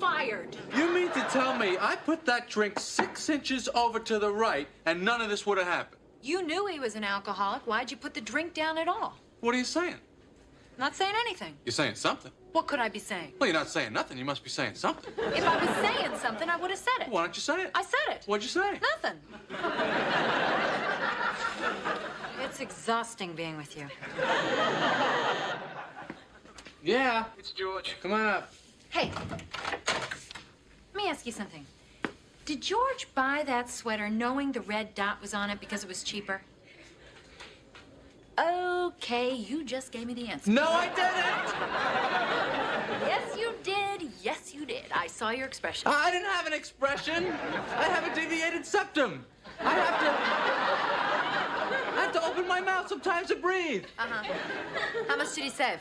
fired. You mean to tell me I put that drink 6 inches over to the right and none of this would have happened? You knew he was an alcoholic. Why'd you put the drink down at all? What are you saying? Not saying anything. You're saying something. What could I be saying? Well, you're not saying nothing. You must be saying something. If I was saying something, I would have said it. Why don't you say it? I said it. What'd you say? Nothing. It's exhausting being with you. Yeah. It's George. Come on up. Hey, let me ask you something. Did George buy that sweater knowing the red dot was on it because it was cheaper? Okay, you just gave me the answer. No, I didn't. Yes, you did. Yes, you did. I saw your expression. I didn't have an expression. I have a deviated septum. I have to open my mouth sometimes to breathe. Uh-huh. How much did he save?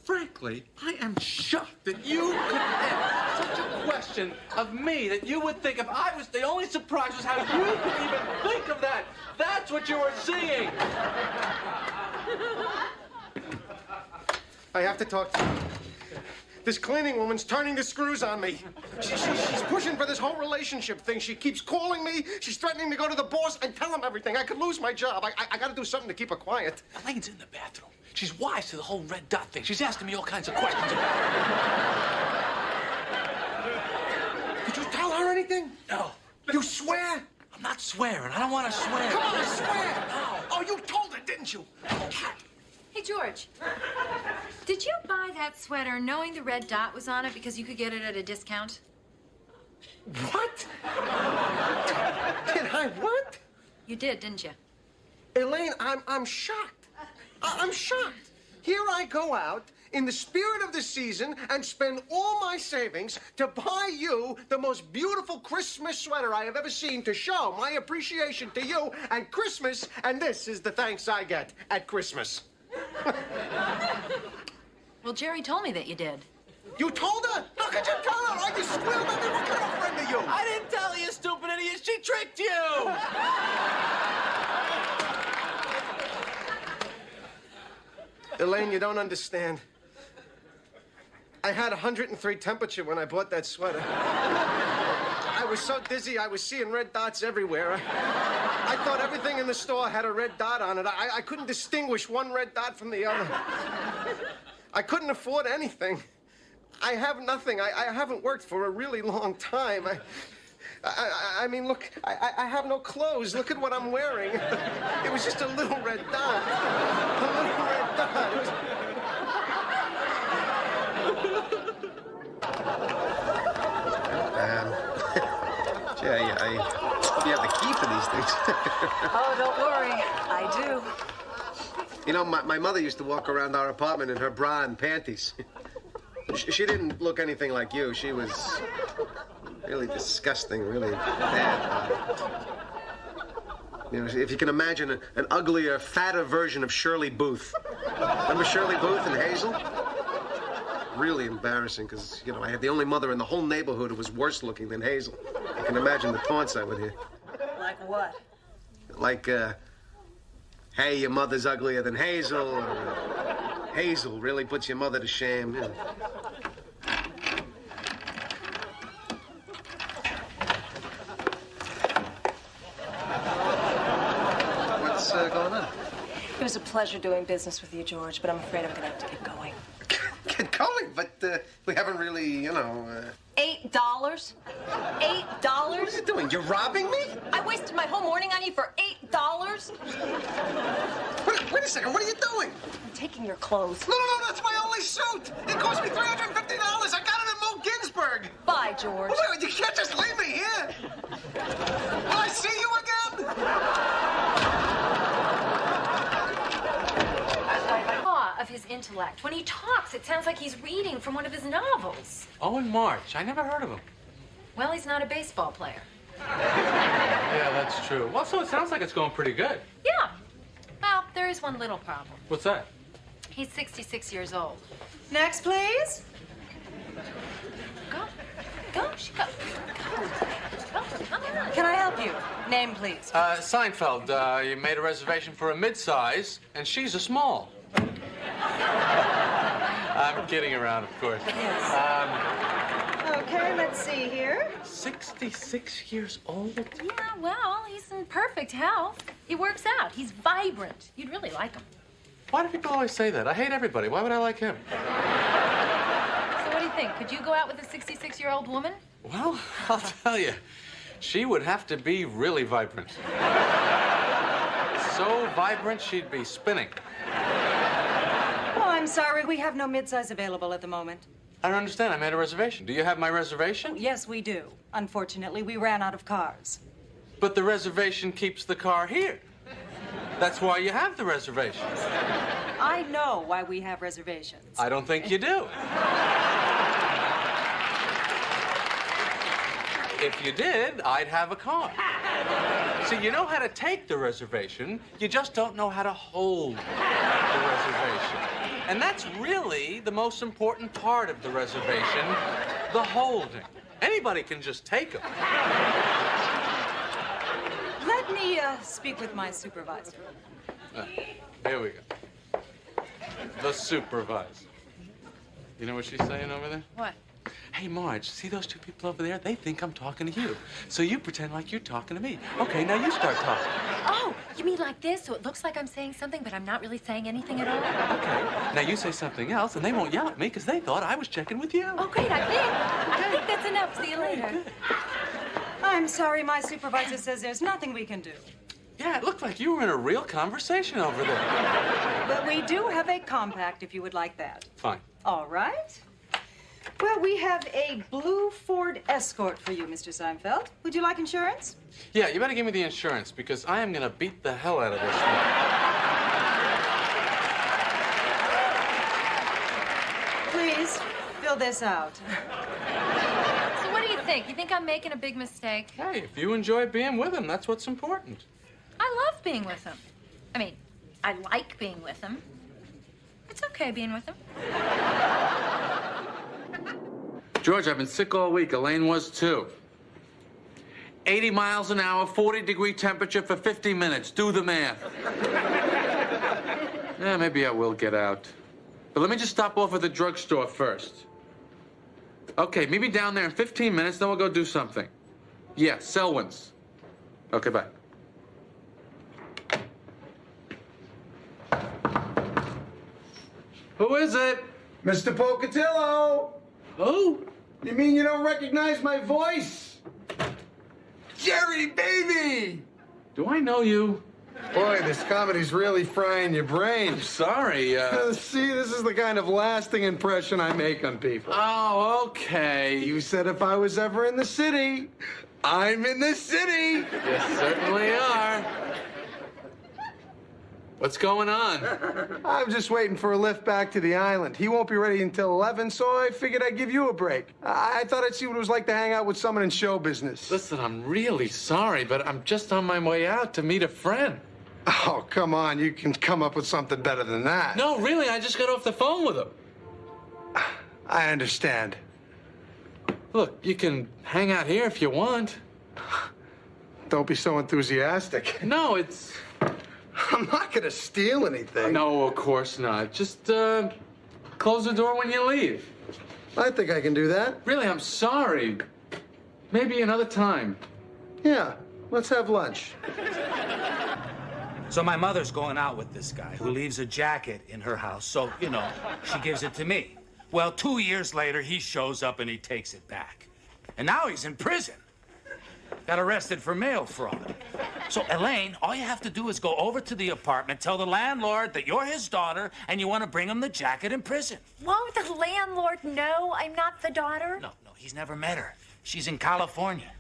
Frankly, I am shocked that you could ask such a question of me, that you would think if I was the only surprise was how you could even think of that. That's what you were seeing. I have to talk to you. This cleaning woman's turning the screws on me. She's pushing for this whole relationship thing. She keeps calling me. She's threatening to go to the boss and tell him everything. I could lose my job. I got to do something to keep her quiet. Elaine's in the bathroom. She's wise to the whole red dot thing. She's asking me all kinds of questions about it. Did you tell her anything? No. You swear? I'm not swearing. I don't want to swear. Come on, swear! No. Oh, you told her, didn't you? Hey, George. Did you buy that sweater knowing the red dot was on it because you could get it at a discount? What? Did I what? You did, didn't you? Elaine, I'm shocked. I'm shocked. Here I go out in the spirit of the season and spend all my savings to buy you the most beautiful Christmas sweater I have ever seen to show my appreciation to you and Christmas, and this is the thanks I get at Christmas. Well, Jerry told me that you did. You told her? How could you tell her? I just squealed at me. What kind of friend are you? I didn't tell you, stupid idiot. She tricked you. Elaine, you don't understand. I had 103 temperature when I bought that sweater. I was so dizzy, I was seeing red dots everywhere. I thought everything in the store had a red dot on it. I couldn't distinguish one red dot from the other. I couldn't afford anything. I have nothing. I haven't worked for a really long time. I mean, look, I have no clothes. Look at what I'm wearing. It was just a little red dot. A little red dot. It was... Jay, I hope you have the key for these things. Oh, don't worry. I do. You know, my mother used to walk around our apartment in her bra and panties. She didn't look anything like you. She was really disgusting, really bad. You know, if you can imagine an uglier, fatter version of Shirley Booth. Remember Shirley Booth and Hazel? Really embarrassing, because, you know, I had the only mother in the whole neighborhood who was worse looking than Hazel. You can imagine the taunts I would hear. Like what? Like, hey, your mother's uglier than Hazel, or Hazel really puts your mother to shame. You know. What's going on? It was a pleasure doing business with you, George, but I'm afraid I'm going to have to get going. Get going, but we haven't really, you know... $8? $8? What are you doing? You're robbing me? I wasted my whole morning on you for $8? Wait a second, what are you doing? I'm taking your clothes. No, that's my only suit. It cost me $350. I got it at Mo Ginsburg. Bye, George. Wait, you can't just leave me here. Will I see you again? Of his intellect. When he talks, it sounds like he's reading from one of his novels. Owen March. I never heard of him. Well, he's not a baseball player. Yeah, that's true. Well, so it sounds like it's going pretty good. Yeah. Well, there is one little problem. What's that? He's 66 years old. Next, please. Go. Go. Go. Come on. Can I help you? Name, please. Seinfeld. You made a reservation for a mid-size, and she's a small. I'm kidding around, of course. Yes. Okay, let's see here. 66 years old? Yeah, well, he's in perfect health. He works out. He's vibrant. You'd really like him. Why do people always say that? I hate everybody. Why would I like him? So what do you think? Could you go out with a 66-year-old woman? Well, I'll tell you, she would have to be really vibrant. So vibrant, she'd be spinning. Oh, I'm sorry. We have no midsize available at the moment. I don't understand. I made a reservation. Do you have my reservation? Yes, we do. Unfortunately, we ran out of cars. But the reservation keeps the car here. That's why you have the reservation. I know why we have reservations. I don't think you do. If you did, I'd have a car. See, you know how to take the reservation, you just don't know how to hold the reservation. And that's really the most important part of the reservation, the holding. Anybody can just take them. Let me speak with my supervisor. Here we go. The supervisor. You know what she's saying over there? What? Hey, Marge, see those two people over there? They think I'm talking to you. So you pretend like you're talking to me. Okay, now you start talking. Oh, you mean like this, so it looks like I'm saying something, but I'm not really saying anything at all? Okay. Now you say something else, and they won't yell at me because they thought I was checking with you. Oh, great, I think that's enough. See you later. I'm sorry, my supervisor says there's nothing we can do. Yeah, it looked like you were in a real conversation over there. But we do have a compact if you would like that. Fine. All right. Well, we have a blue Ford Escort for you, Mr. Seinfeld. Would you like insurance? Yeah, you better give me the insurance because I am going to beat the hell out of this thing. Please, fill this out. So what do you think? You think I'm making a big mistake? Hey, if you enjoy being with him, that's what's important. I love being with him. I mean, I like being with him. It's okay being with him. George, I've been sick all week. Elaine was too. 80 miles an hour, 40-degree temperature for 50 minutes. Do the math. Yeah, maybe I will get out. But let me just stop off at the drugstore first. Okay, meet me down there in 15 minutes, then we'll go do something. Yeah, Selwyn's. Okay, bye. Who is it? Mr. Pocatello! Who? You mean you don't recognize my voice? Jerry, baby! Do I know you? Boy, this comedy's really frying your brain. Sorry, See, this is the kind of lasting impression I make on people. Oh, okay. You said if I was ever in the city, I'm in the city. You certainly are. What's going on? I'm just waiting for a lift back to the island. He won't be ready until 11, so I figured I'd give you a break. I thought I'd see what it was like to hang out with someone in show business. Listen, I'm really sorry, but I'm just on my way out to meet a friend. Oh, come on. You can come up with something better than that. No, really, I just got off the phone with him. I understand. Look, you can hang out here if you want. Don't be so enthusiastic. No, it's... I'm not gonna steal anything. No, of course not. Just, close the door when you leave. I think I can do that. Really, I'm sorry. Maybe another time. Yeah, let's have lunch. So my mother's going out with this guy who leaves a jacket in her house. So, you know, she gives it to me. Well, 2 years later, he shows up and he takes it back. And now he's in prison. Got arrested for mail fraud. So, Elaine, all you have to do is go over to the apartment, tell the landlord that you're his daughter and you want to bring him the jacket in prison. Won't the landlord know I'm not the daughter? No, he's never met her. She's in California.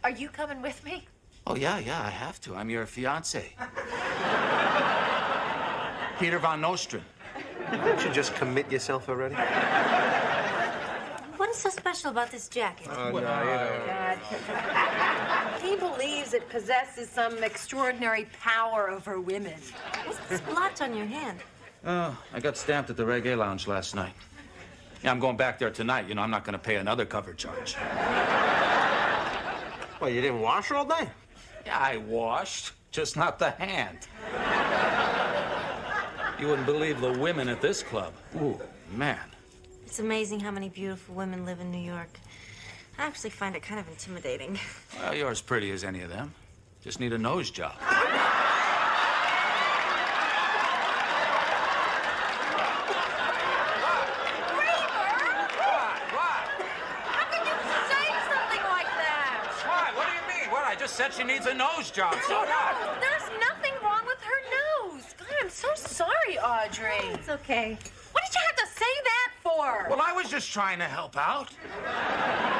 Are you coming with me? Oh, yeah, I have to. I'm your fiancé. Peter Von Nostrand. Don't you just commit yourself already? What is so special about this jacket? Oh, no, you don't. God. He believes it possesses some extraordinary power over women. What's this blotch on your hand? Oh, I got stamped at the Reggae Lounge last night. Yeah, I'm going back there tonight. You know, I'm not going to pay another cover charge. Well, you didn't wash all day? Yeah, I washed, just not the hand. You wouldn't believe the women at this club. Ooh, man. It's amazing how many beautiful women live in New York. I actually find it kind of intimidating. Well, you're as pretty as any of them. Just need a nose job. I just said she needs a nose job, so what? There's nothing wrong with her nose. God, I'm so sorry, Audrey. It's okay. What did you have to say that for? Well, I was just trying to help out.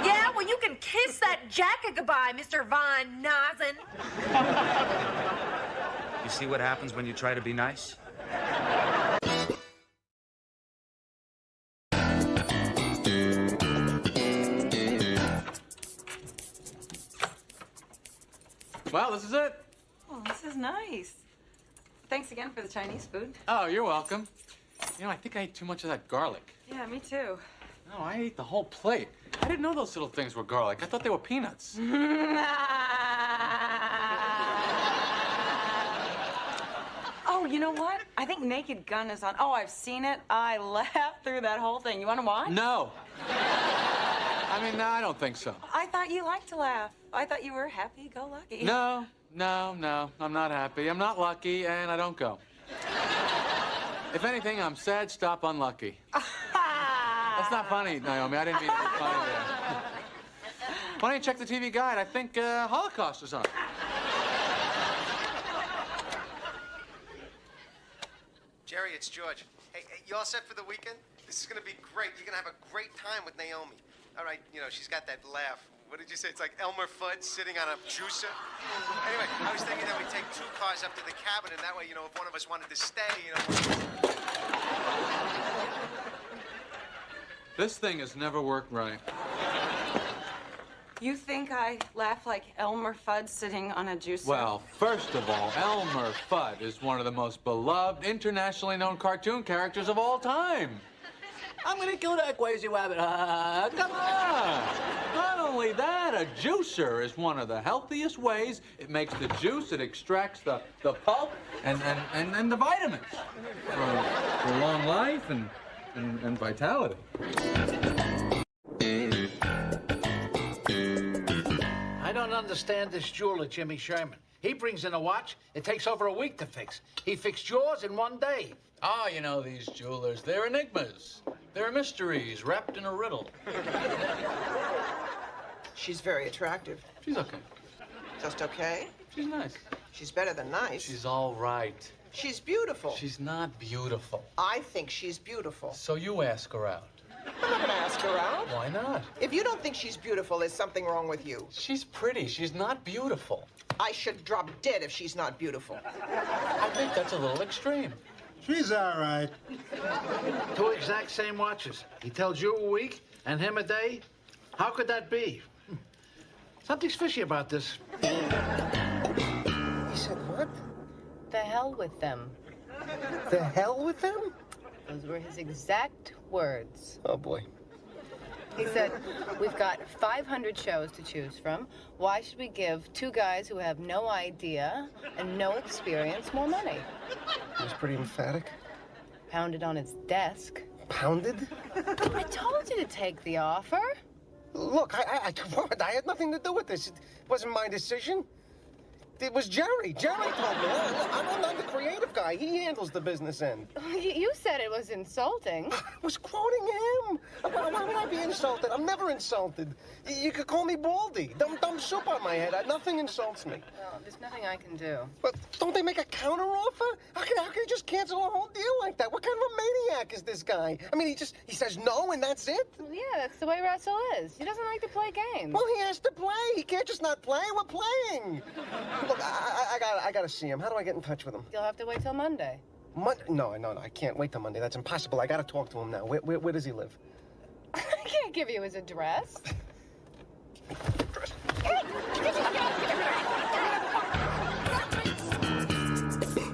Yeah, well, you can kiss that jacket goodbye, Mr. Von Nazen. You see what happens when you try to be nice? Well, this is it. Oh, this is nice. Thanks again for the Chinese food. Oh, you're welcome. You know, I think I ate too much of that garlic. Yeah, me too. No, I ate the whole plate. I didn't know those little things were garlic. I thought they were peanuts. Oh, you know what? I think Naked Gun is on. Oh, I've seen it. I laughed through that whole thing. You want to watch? No. I mean, no, I don't think so. I thought you liked to laugh. I thought you were happy-go-lucky. No. I'm not happy. I'm not lucky, and I don't go. If anything, I'm sad, stop, unlucky. That's not funny, Naomi. I didn't mean to be funny there. Why don't you check the TV guide? I think Holocaust is on. Jerry, it's George. Hey, you all set for the weekend? This is gonna be great. You're gonna have a great time with Naomi. All right, you know, she's got that laugh. What did you say? It's like Elmer Fudd sitting on a juicer. Anyway, I was thinking that we take 2 cars up to the cabin, and that way, you know, if one of us wanted to stay, you know. This thing has never worked right. You think I laugh like Elmer Fudd sitting on a juicer? Well, first of all, Elmer Fudd is one of the most beloved, internationally known cartoon characters of all time. I'm gonna kill that crazy rabbit. Come on. Not only that, a juicer is one of the healthiest ways. It makes the juice, it extracts the pulp and the vitamins for long life and vitality. I don't understand this jeweler, Jimmy Sherman. He brings in a watch, it takes over a week to fix. He fixed yours in 1 day. Ah, you know, these jewelers, they're enigmas. They're mysteries wrapped in a riddle. She's very attractive. She's okay. Just okay? She's nice. She's better than nice. She's all right. She's beautiful. She's not beautiful. I think she's beautiful. So you ask her out. I'm not gonna ask her out. Why not? If you don't think she's beautiful, there's something wrong with you. She's pretty. She's not beautiful. I should drop dead if she's not beautiful. I think that's a little extreme. She's all right. 2 exact same watches. He tells you a week and him a day. How could that be? Something's fishy about this. He said what? The hell with them. The hell with them? Those were his exact words. Oh, boy. He said, we've got 500 shows to choose from. Why should we give 2 guys who have no idea and no experience more money? He was pretty emphatic. Pounded on his desk. Pounded? I told you to take the offer. Look, I had nothing to do with this. It wasn't my decision. It was Jerry. Jerry told me. I'm not the creative guy. He handles the business end. You said it was insulting. I was quoting him. Why would I be insulted? I'm never insulted. You could call me Baldy. Dumb soup on my head. Nothing insults me. Well, there's nothing I can do. But don't they make a counteroffer? How can he just cancel a whole deal like that? What kind of a maniac is this guy? I mean, he says no and that's it? Yeah, that's the way Russell is. He doesn't like to play games. Well, he has to play. He can't just not play. We're playing. Look, I gotta see him. How do I get in touch with him? You'll have to wait till Monday. No, I can't wait till Monday. That's impossible. I gotta talk to him now. Where does he live? I can't give you his address.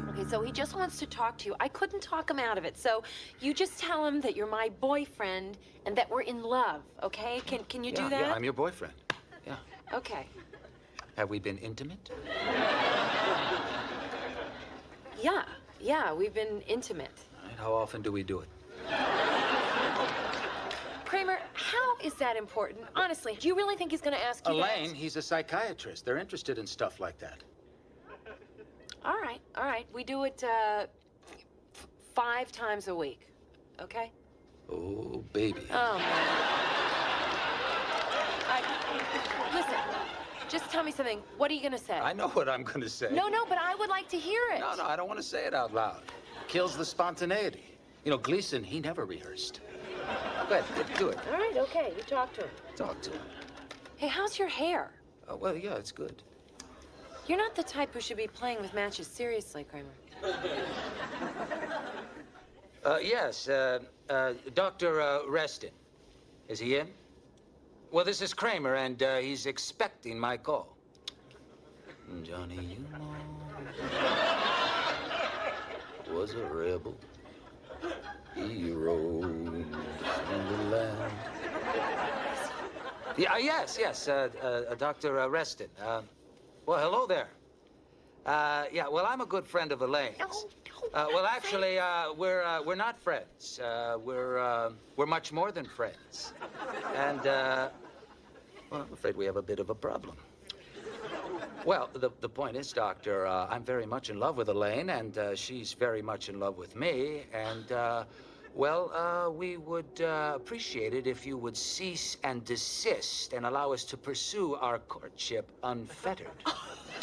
Okay, so he just wants to talk to you. I couldn't talk him out of it. So you just tell him that you're my boyfriend and that we're in love, okay? Can you do that? Yeah, I'm your boyfriend. Yeah. Okay. Have we been intimate? Yeah, we've been intimate. All right, how often do we do it? How is that important? Honestly, do you really think he's going to ask you Elaine, he's a psychiatrist. They're interested in stuff like that. All right. We do it 5 times a week, okay? Oh, baby. Oh, man. Listen, just tell me something. What are you going to say? I know what I'm going to say. No, but I would like to hear it. No, I don't want to say it out loud. Kills the spontaneity. You know, Gleason, he never rehearsed. Go ahead, do it. All right, okay. You talk to him. Talk to him. Hey, how's your hair? Oh, well, yeah, it's good. You're not the type who should be playing with matches seriously, Kramer. Yes, Dr. Reston. Is he in? Well, this is Kramer, and he's expecting my call. Johnny, you know, was a rebel. He rode in the land. Yeah, yes, Dr. Reston. Well, hello there. Yeah, well, I'm a good friend of Elaine's. Well, actually, we're not friends. We're much more than friends. And, well, I'm afraid we have a bit of a problem. Well, the point is, Doctor, I'm very much in love with Elaine, and she's very much in love with me, and, well, we would appreciate it if you would cease and desist and allow us to pursue our courtship unfettered.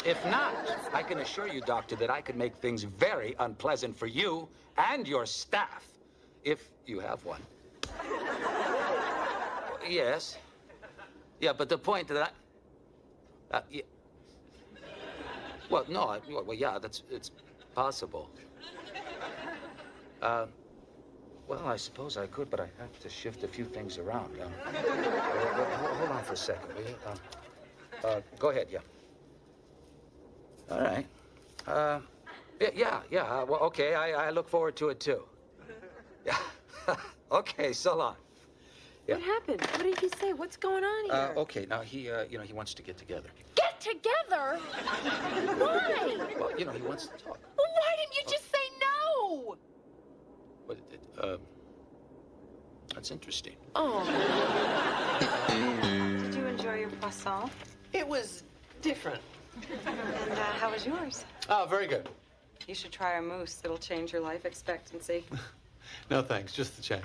If not, I can assure you, Doctor, that I could make things very unpleasant for you and your staff, if you have one. Yes. Yeah, but the point that yeah. Well, no, well, yeah, it's possible. Well, I suppose I could, but I have to shift a few things around. Hold on for a second, will you? Go ahead, yeah. All right. Yeah. Well, okay, I look forward to it, too. Yeah. Okay, so long. Yeah. What happened? What did he say? What's going on here? Okay, now he, he wants to get together. Get together? Why? Well, he wants to talk. Well, why didn't you just say no? But, that's interesting. Oh. Did you enjoy your croissant? It was different. And how was yours? Oh, very good. You should try our mousse. It'll change your life expectancy. No, thanks. Just the check.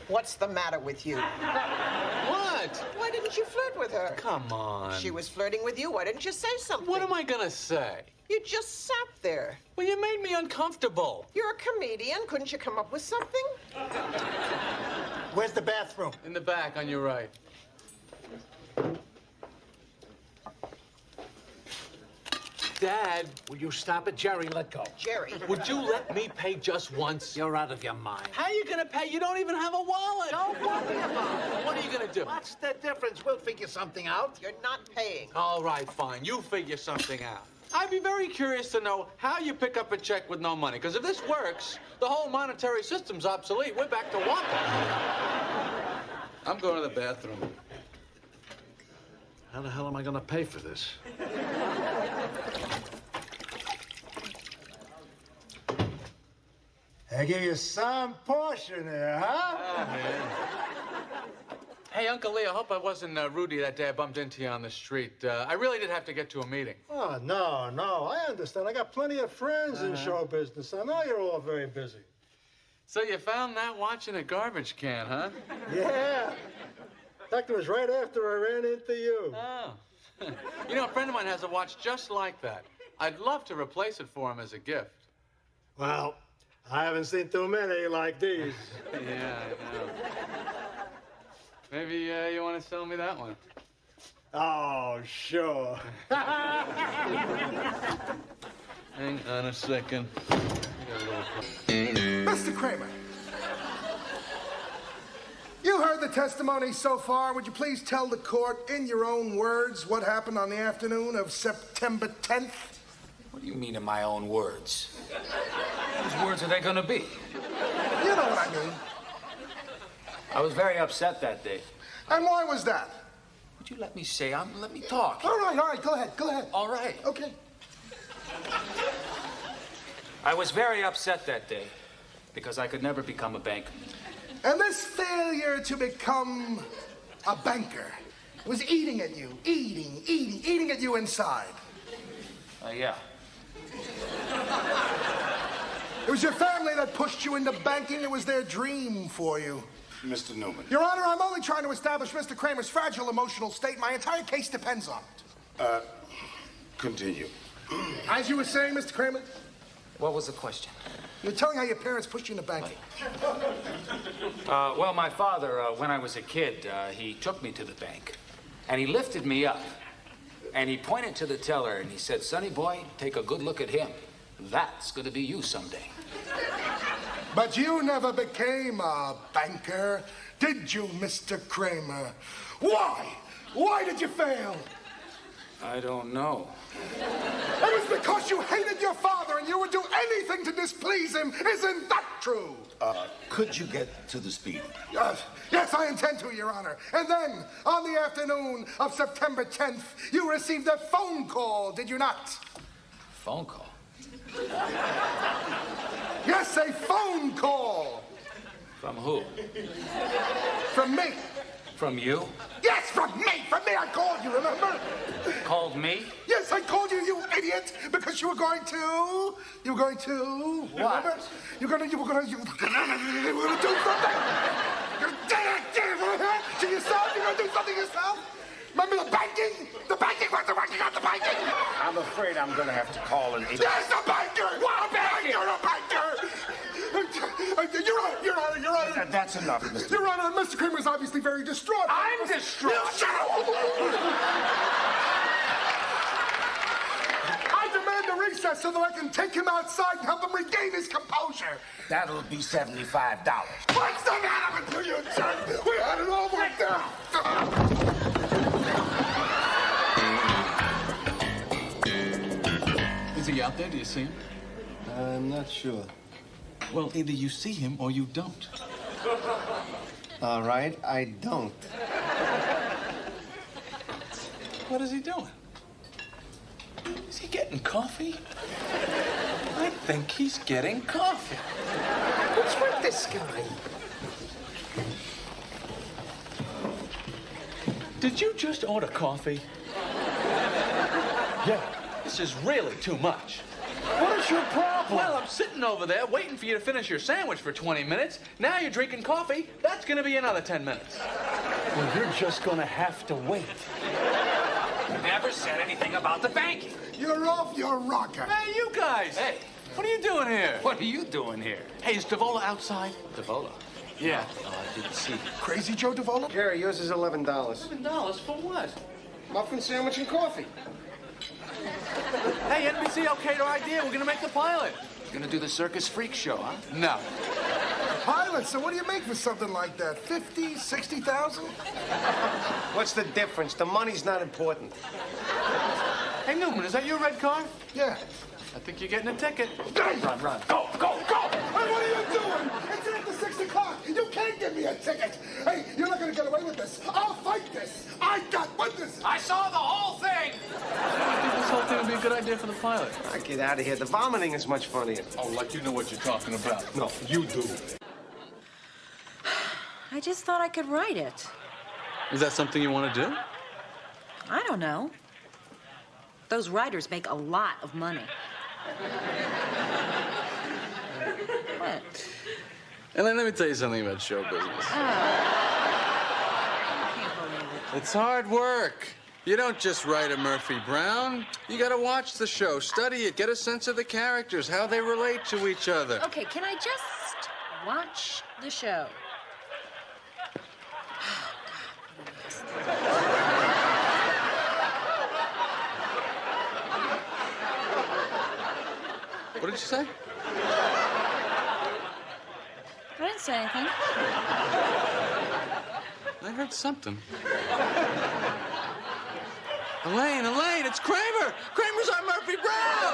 What's the matter with you? What? Why didn't you flirt with her? Come on. She was flirting with you. Why didn't you say something? What am I gonna say? You just sat there. Well, you made me uncomfortable. You're a comedian. Couldn't you come up with something? Where's the bathroom? In the back, on your right. Dad, Will you stop it, Jerry? Let go. Jerry. would you let me pay just once? You're out of your mind. How are you gonna pay? You don't even have a wallet. Don't worry about it. What are you gonna do? What's the difference? We'll figure something out. You're not paying. All right, fine. You figure something out. I'd be very curious to know how you pick up a check with no money. Because if this works, the whole monetary system's obsolete. We're back to Waka. I'm going to the bathroom. How the hell am I going to pay for this? I give you some portion there, huh? Oh, man. Hey, Uncle Lee, I hope I wasn't Rudy that day I bumped into you on the street. I really did have to get to a meeting. Oh, no. I understand. I got plenty of friends in show business. I know you're all very busy. So you found that watch in a garbage can, huh? Yeah. In fact, it was right after I ran into you. Oh. You know, a friend of mine has a watch just like that. I'd love to replace it for him as a gift. Well, I haven't seen too many like these. Yeah, I know. Maybe you want to sell me that one? Oh, sure. Hang on a second. Mr. Kramer, you heard the testimony so far. Would you please tell the court in your own words what happened on the afternoon of September 10th? What do you mean in my own words? Whose words are they gonna be? You know what I mean. I was very upset that day. And why was that? Would you let me say? Let me talk. All right, go ahead. All right. Okay. I was very upset that day because I could never become a banker. And this failure to become a banker was eating at you, eating at you inside. Yeah. It was your family that pushed you into banking. It was their dream for you. Mr. Newman. Your Honor, I'm only trying to establish Mr. Kramer's fragile emotional state. My entire case depends on it. Continue. As you were saying, Mr. Kramer, What was the question? you're telling how your parents pushed you into banking. Well, my father, when I was a kid, he took me to the bank, and he lifted me up, and he pointed to the teller, and he said, "Sonny boy, take a good look at him. That's gonna be you someday." But you never became a banker, did you, Mr. Kramer? Why? Why did you fail? I don't know. It was because you hated your father and you would do anything to displease him. Isn't that true? Could you get to the speed? Yes, I intend to, Your Honor. And then, on the afternoon of September 10th, you received a phone call, did you not? Phone call? Yes, a phone call. From who? From me. From you? Yes, from me. From me, I called you, remember? Called me? Yes, I called you, you idiot, because you were going to. What? Remember? You were gonna do something. To yourself? You're gonna do something yourself? Remember the banking? The banking? What's the working on the banking? I'm afraid I'm gonna have to call an agent. Yes, the banker! What a banker! A banker! Your Honor. That's enough, Mr. Your Honor, Mr. Kramer is obviously very distraught. I'm distraught. Shut up! I demand a recess so that I can take him outside and help him regain his composure. That'll be $75. What's the matter with you, jerk? We had it all worked out. Is he out there? Do you see him? I'm not sure. Well, either you see him or you don't. All right, I don't. What is he doing? Is he getting coffee? I think he's getting coffee. What's with this guy? Did you just order coffee? Yeah. This is really too much. What is your problem? Well, I'm sitting over there waiting for you to finish your sandwich for 20 minutes. Now you're drinking coffee. That's going to be another 10 minutes. Well, you're just gonna have to wait. Never said anything about the banking. You're off your rocker. Hey, you guys. Hey. What are you doing here? What are you doing here? Hey, is Davola outside? Davola? Yeah. Oh, I didn't see you. Crazy Joe Davola? Jerry, yours is $11. $11 for what? Muffin sandwich and coffee. Hey, NBC okayed our idea. We're going to make the pilot. You're gonna do the circus freak show, huh? No. Pilot, so what do you make for something like that? 50, 60,000? What's the difference? The money's not important. Hey, Newman, is that your red car? Yeah. I think you're getting a ticket. Run. Go! Hey, what are you doing? It's after 6 o'clock. You can't give me a ticket. Hey, you're not gonna get away with this. I'll fight this. I got witnesses. I saw the whole thing! I think this whole thing would be a good idea for the pilot. Get out of here. The vomiting is much funnier. Oh, like you know what you're talking about. No, you do. I just thought I could write it. Is that something you want to do? I don't know. Those writers make a lot of money. What? Elaine, let me tell you something about show business. I can't believe it. It's hard work. You don't just write a Murphy Brown. You gotta watch the show, study it, get a sense of the characters, how they relate to each other. Okay, can I just watch the show? What did you say? I didn't say anything. I heard something. Elaine, it's Kramer! Kramer's on Murphy Brown!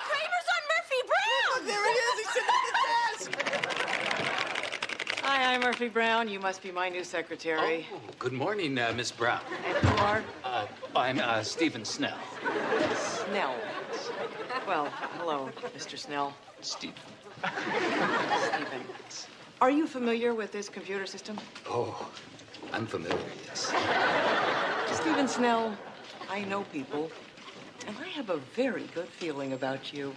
Kramer's on Murphy Brown! There he is! He's sitting at the desk! Hi, I'm Murphy Brown. You must be my new secretary. Oh, good morning, Miss Brown. And you are? I'm Stephen Snell. Snell. Well, hello, Mr. Snell. Steve. Stephen. Are you familiar with this computer system? Oh, I'm familiar, yes. Stephen Snell, I know people, and I have a very good feeling about you.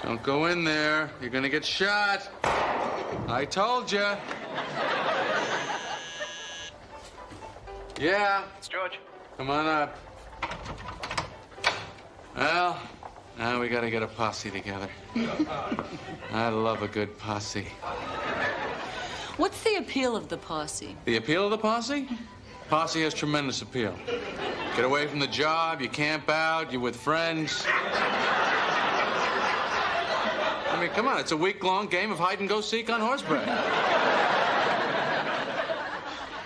Don't go in there. You're gonna get shot. I told you. Yeah. It's George. Come on up. Well, now we gotta get a posse together. I love a good posse. What's the appeal of the posse? The appeal of the posse? Posse has tremendous appeal. Get away from the job, you camp out, you're with friends. I mean, come on, it's a week-long game of hide-and-go-seek on horseback.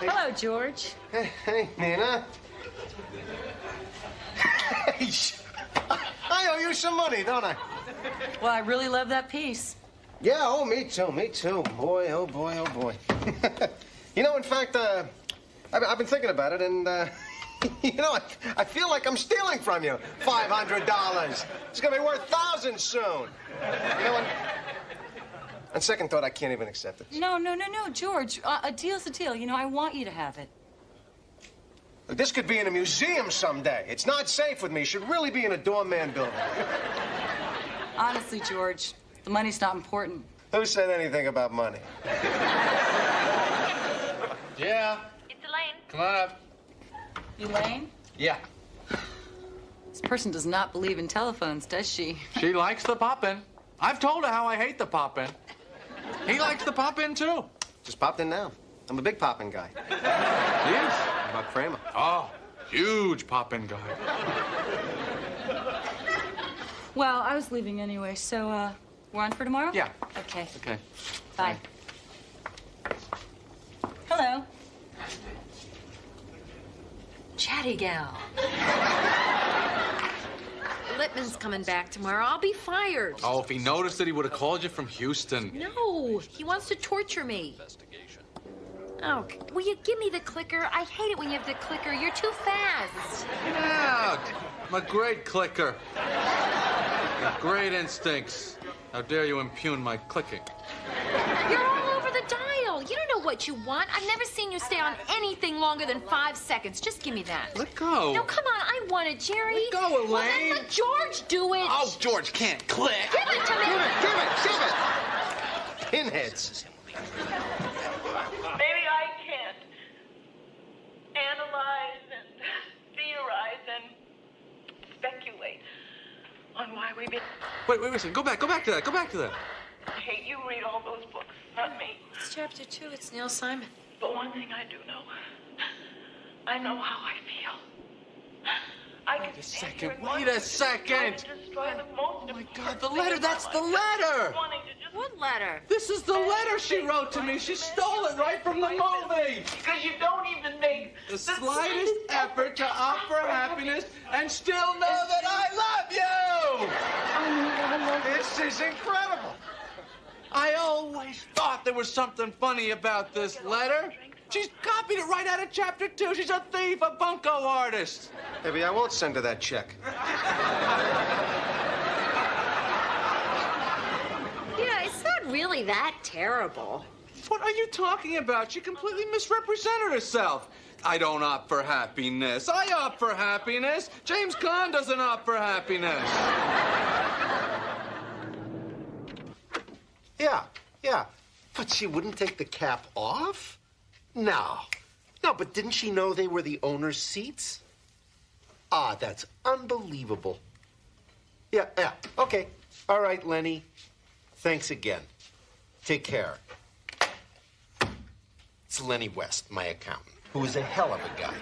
Hello, George. Hey, Nina. Hey, I owe you some money, don't I? Well, I really love that piece. Yeah, oh, me too, me too. Boy, oh boy, oh boy. You know, in fact, I've been thinking about it, and, you know, I feel like I'm stealing from you. $500. It's gonna be worth thousands soon. You know, on second thought, I can't even accept it. No, George. A deal's a deal. You know, I want you to have it. Look, this could be in a museum someday. It's not safe with me. It should really be in a doorman building. Honestly, George, the money's not important. Who said anything about money? Yeah. It's Elaine. Come on up. Elaine? Yeah. This person does not believe in telephones, does she? She likes the pop-in. I've told her how I hate the pop-in. He likes the pop-in, too. Just popped in now. I'm a big poppin' guy. He is? How about Kramer? Oh, huge pop-in guy. Well, I was leaving anyway, so, we're on for tomorrow? Yeah. Okay. Okay. Bye. Hello. Chatty gal. Lippman's coming back tomorrow. I'll be fired. Oh, if he noticed it, he would have called you from Houston. No, he wants to torture me. Oh, will you give me the clicker? I hate it when you have the clicker. You're too fast. Yeah, I'm a great clicker. Great instincts. How dare you impugn my clicking? You're all over the dial. You don't know what you want. I've never seen you stay on anything longer than 5 seconds. Just give me that. Let go. No, come on. I want it, Jerry. Let go, Elaine. Well, then let George do it. Oh, George can't click. Give it to me. Give it. Pinheads. Maybe I can't analyze and theorize and speculate on why we be. Wait a second. Go back to that. Hey, you read all those books, not me. It's chapter 2. It's Neil Simon. But one thing I do know, I know how I feel. I can stand here and Wait a second. destroy the most. Oh, my God, the letter. That's the letter. What letter? This is the letter she wrote to me. She stole it right from the movie. Because you don't even make the slightest effort to offer happiness and still know that I love you. This is incredible. I always thought there was something funny about this letter. She's copied it right out of chapter 2. She's a thief, a bunco artist. Maybe I won't send her that check. Yeah, it's not really that terrible. What are you talking about? She completely misrepresented herself. I don't opt for happiness. I opt for happiness. James Caan doesn't opt for happiness. Yeah. But she wouldn't take the cap off? No, but didn't she know they were the owner's seats? Ah, that's unbelievable. Yeah, okay. All right, Lenny. Thanks again. Take care. It's Lenny West, my accountant, who is a hell of a guy.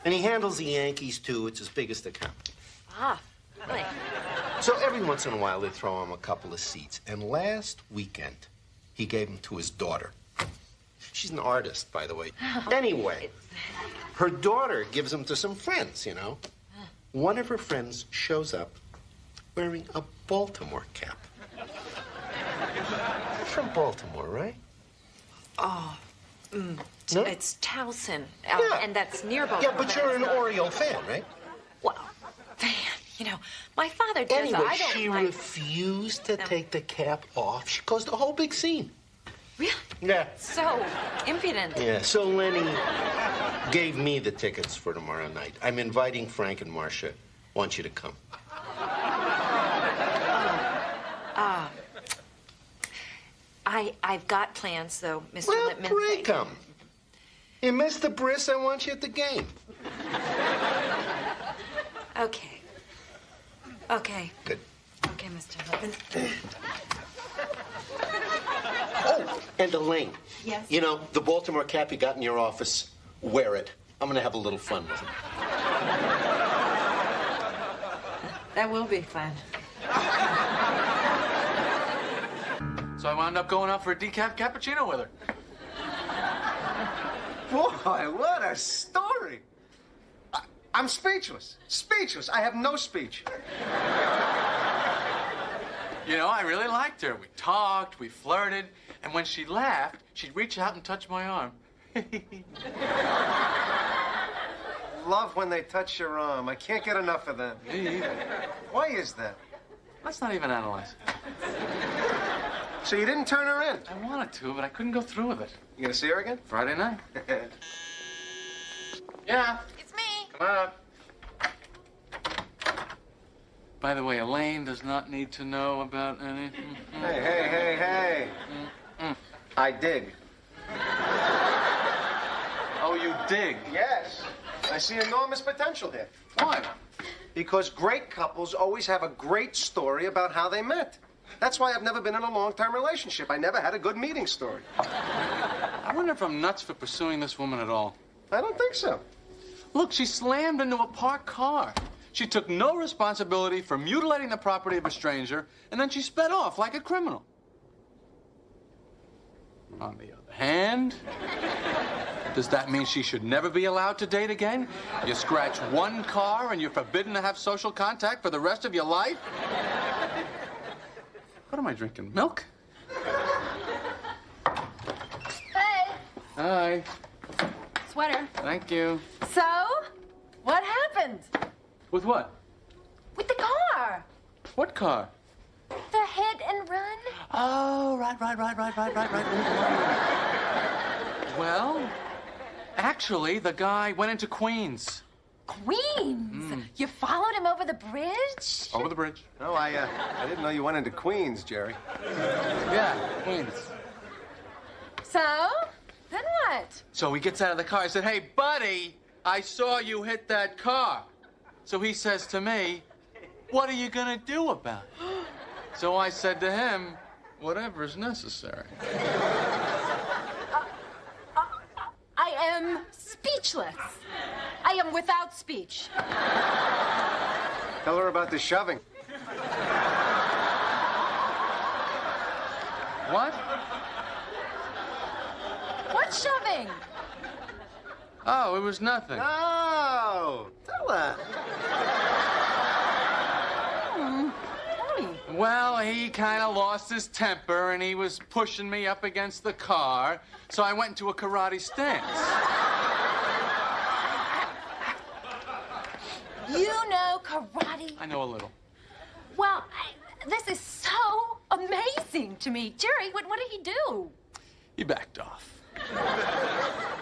And he handles the Yankees, too. It's his biggest account. Ah, really? So every once in a while, they throw him a couple of seats. And last weekend, he gave them to his daughter. She's an artist, by the way. Anyway, her daughter gives them to some friends, you know. One of her friends shows up wearing a Baltimore cap. You're from Baltimore, right? Oh, No? it's Towson, Yeah. and that's near Baltimore. Yeah, but you're an Oriole fan, right? Well, fan, you know, my father does. Anyway, I don't she like... refused to take the cap off. She caused the whole big scene. Really? Yeah. So impudent. Yeah, so Lenny gave me the tickets for tomorrow night. I'm inviting Frank and Marcia. Want you to come. I've got plans, though, Mr. Well, Lippman. break 'em. You missed the bris, I want you at the game. Okay. Okay. Good. Okay, Mr. Lippman. Oh, and Elaine. Yes? You know, the Baltimore cap you got in your office, wear it. I'm gonna have a little fun with it. That will be fun. So I wound up going out for a decaf cappuccino with her. Boy, what a story. I'm speechless. Speechless. I have no speech. You know, I really liked her. We talked, we flirted, and when she laughed, she'd reach out and touch my arm. Love when they touch your arm. I can't get enough of them. Me either. Why is that? Let's not even analyze it. So you didn't turn her in? I wanted to, but I couldn't go through with it. You gonna see her again? Friday night. Yeah. It's me. Come on. By the way, Elaine does not need to know about anything. Hey. I dig. Oh, you dig? Yes. I see enormous potential here. Why? Because great couples always have a great story about how they met. That's why I've never been in a long-term relationship. I never had a good meeting story. I wonder if I'm nuts for pursuing this woman at all. I don't think so. Look, she slammed into a parked car. She took no responsibility for mutilating the property of a stranger, and then she sped off like a criminal. On the other hand, does that mean she should never be allowed to date again? You scratch one car and you're forbidden to have social contact for the rest of your life? What am I drinking? Milk? Hey. Hi. Sweater. Thank you. So, what happened? With what? With the car. What car? The hit and run. Oh, right. Well, actually, the guy went into Queens. Queens? You followed him over the bridge? Over the bridge. No, I didn't know you went into Queens, Jerry. Yeah, Queens. So, then what? So he gets out of the car. I said, hey, buddy, I saw you hit that car. So he says to me, what are you gonna do about it? So I said to him, whatever's necessary. I am speechless. I am without speech. Tell her about the shoving. What? What shoving? Oh, it was nothing. No! Tell her. Well, he kind of lost his temper, and he was pushing me up against the car, so I went into a karate stance. You know karate? I know a little. Well, this is so amazing to me. Jerry, what did he do? He backed off.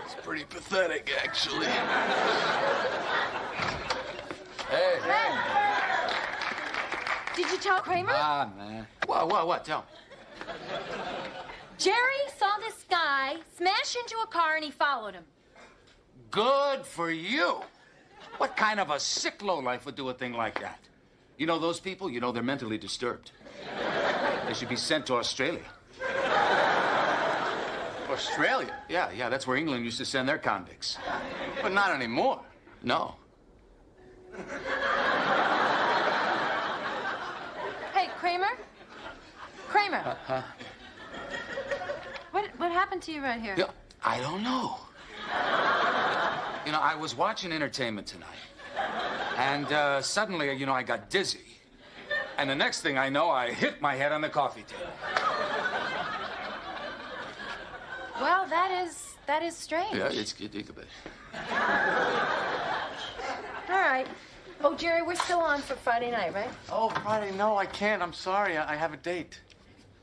It's pretty pathetic, actually. Hey. Did you tell Kramer? Ah, man. What? Tell me. Jerry saw this guy smash into a car and he followed him. Good for you. What kind of a sick lowlife would do a thing like that? You know those people? You know they're mentally disturbed. They should be sent to Australia. Australia? Yeah, that's where England used to send their convicts. But not anymore. No. Hey, Kramer? Kramer. What happened to you right here? Yeah, I don't know. You know, I was watching entertainment tonight. And suddenly, I got dizzy. And the next thing I know, I hit my head on the coffee table. Well, that is strange. Yeah, it's good. All right. Oh, Jerry, we're still on for Friday night, right? Oh, Friday, no, I can't. I'm sorry. I have a date.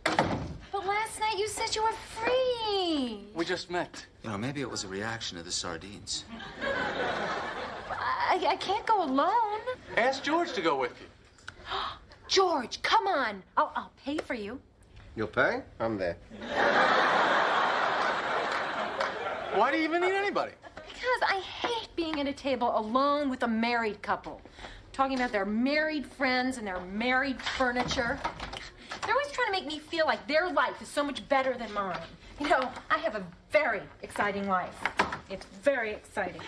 But last night you said you were free. We just met. You know, maybe it was a reaction to the sardines. I can't go alone. Ask George to go with you. George, come on. I'll pay for you. You'll pay? I'm there. Why do you even need anybody? Because I hate being at a table alone with a married couple, talking about their married friends and their married furniture. They're always trying to make me feel like their life is so much better than mine. You know, I have a very exciting life. It's very exciting.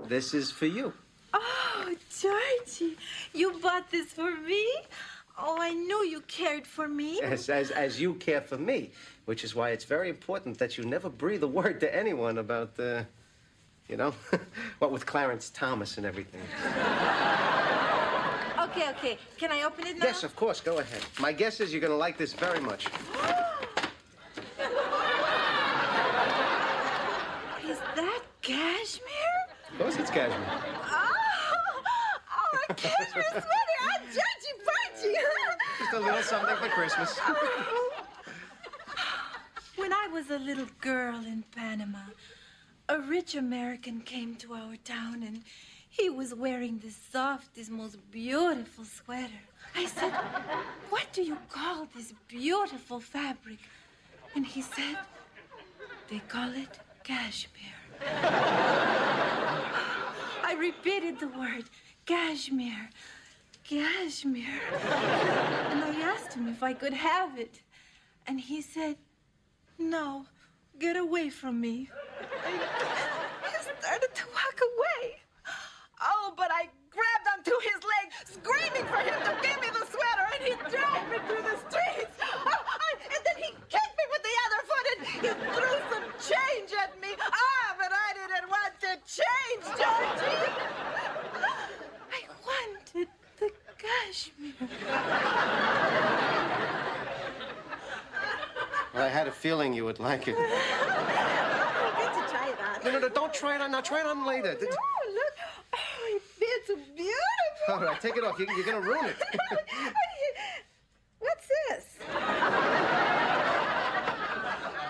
This is for you. Oh, Georgie, you bought this for me? Oh, I knew you cared for me. As you care for me, which is why it's very important that you never breathe a word to anyone about, you know, what with Clarence Thomas and everything. Okay. Can I open it now? Yes, of course. Go ahead. My guess is you're going to like this very much. Is that cashmere? Of course it's cashmere. Oh, a cashmere sweater. Oh, Georgie. Just a little something for Christmas. When I was a little girl in Panama, a rich American came to our town and he was wearing the softest, most beautiful sweater. I said, "What do you call this beautiful fabric?" And he said, "They call it cashmere." I repeated the word, cashmere, cashmere. And I asked him if I could have it. And he said, "No, get away from me." And he started to walk away. Oh, but I grabbed onto his leg, screaming for him to give me the sweater, and he dragged me through the streets. And then he kicked me with the other foot, and he threw some change at me. But I didn't want to change, Georgie. I wanted the cashmere. Well, I had a feeling you would like it. I get to try it on. No, don't try it on now. Try it on later. No, look. Oh, it fits so beautiful. All right, take it off. You're going to ruin it. What's this?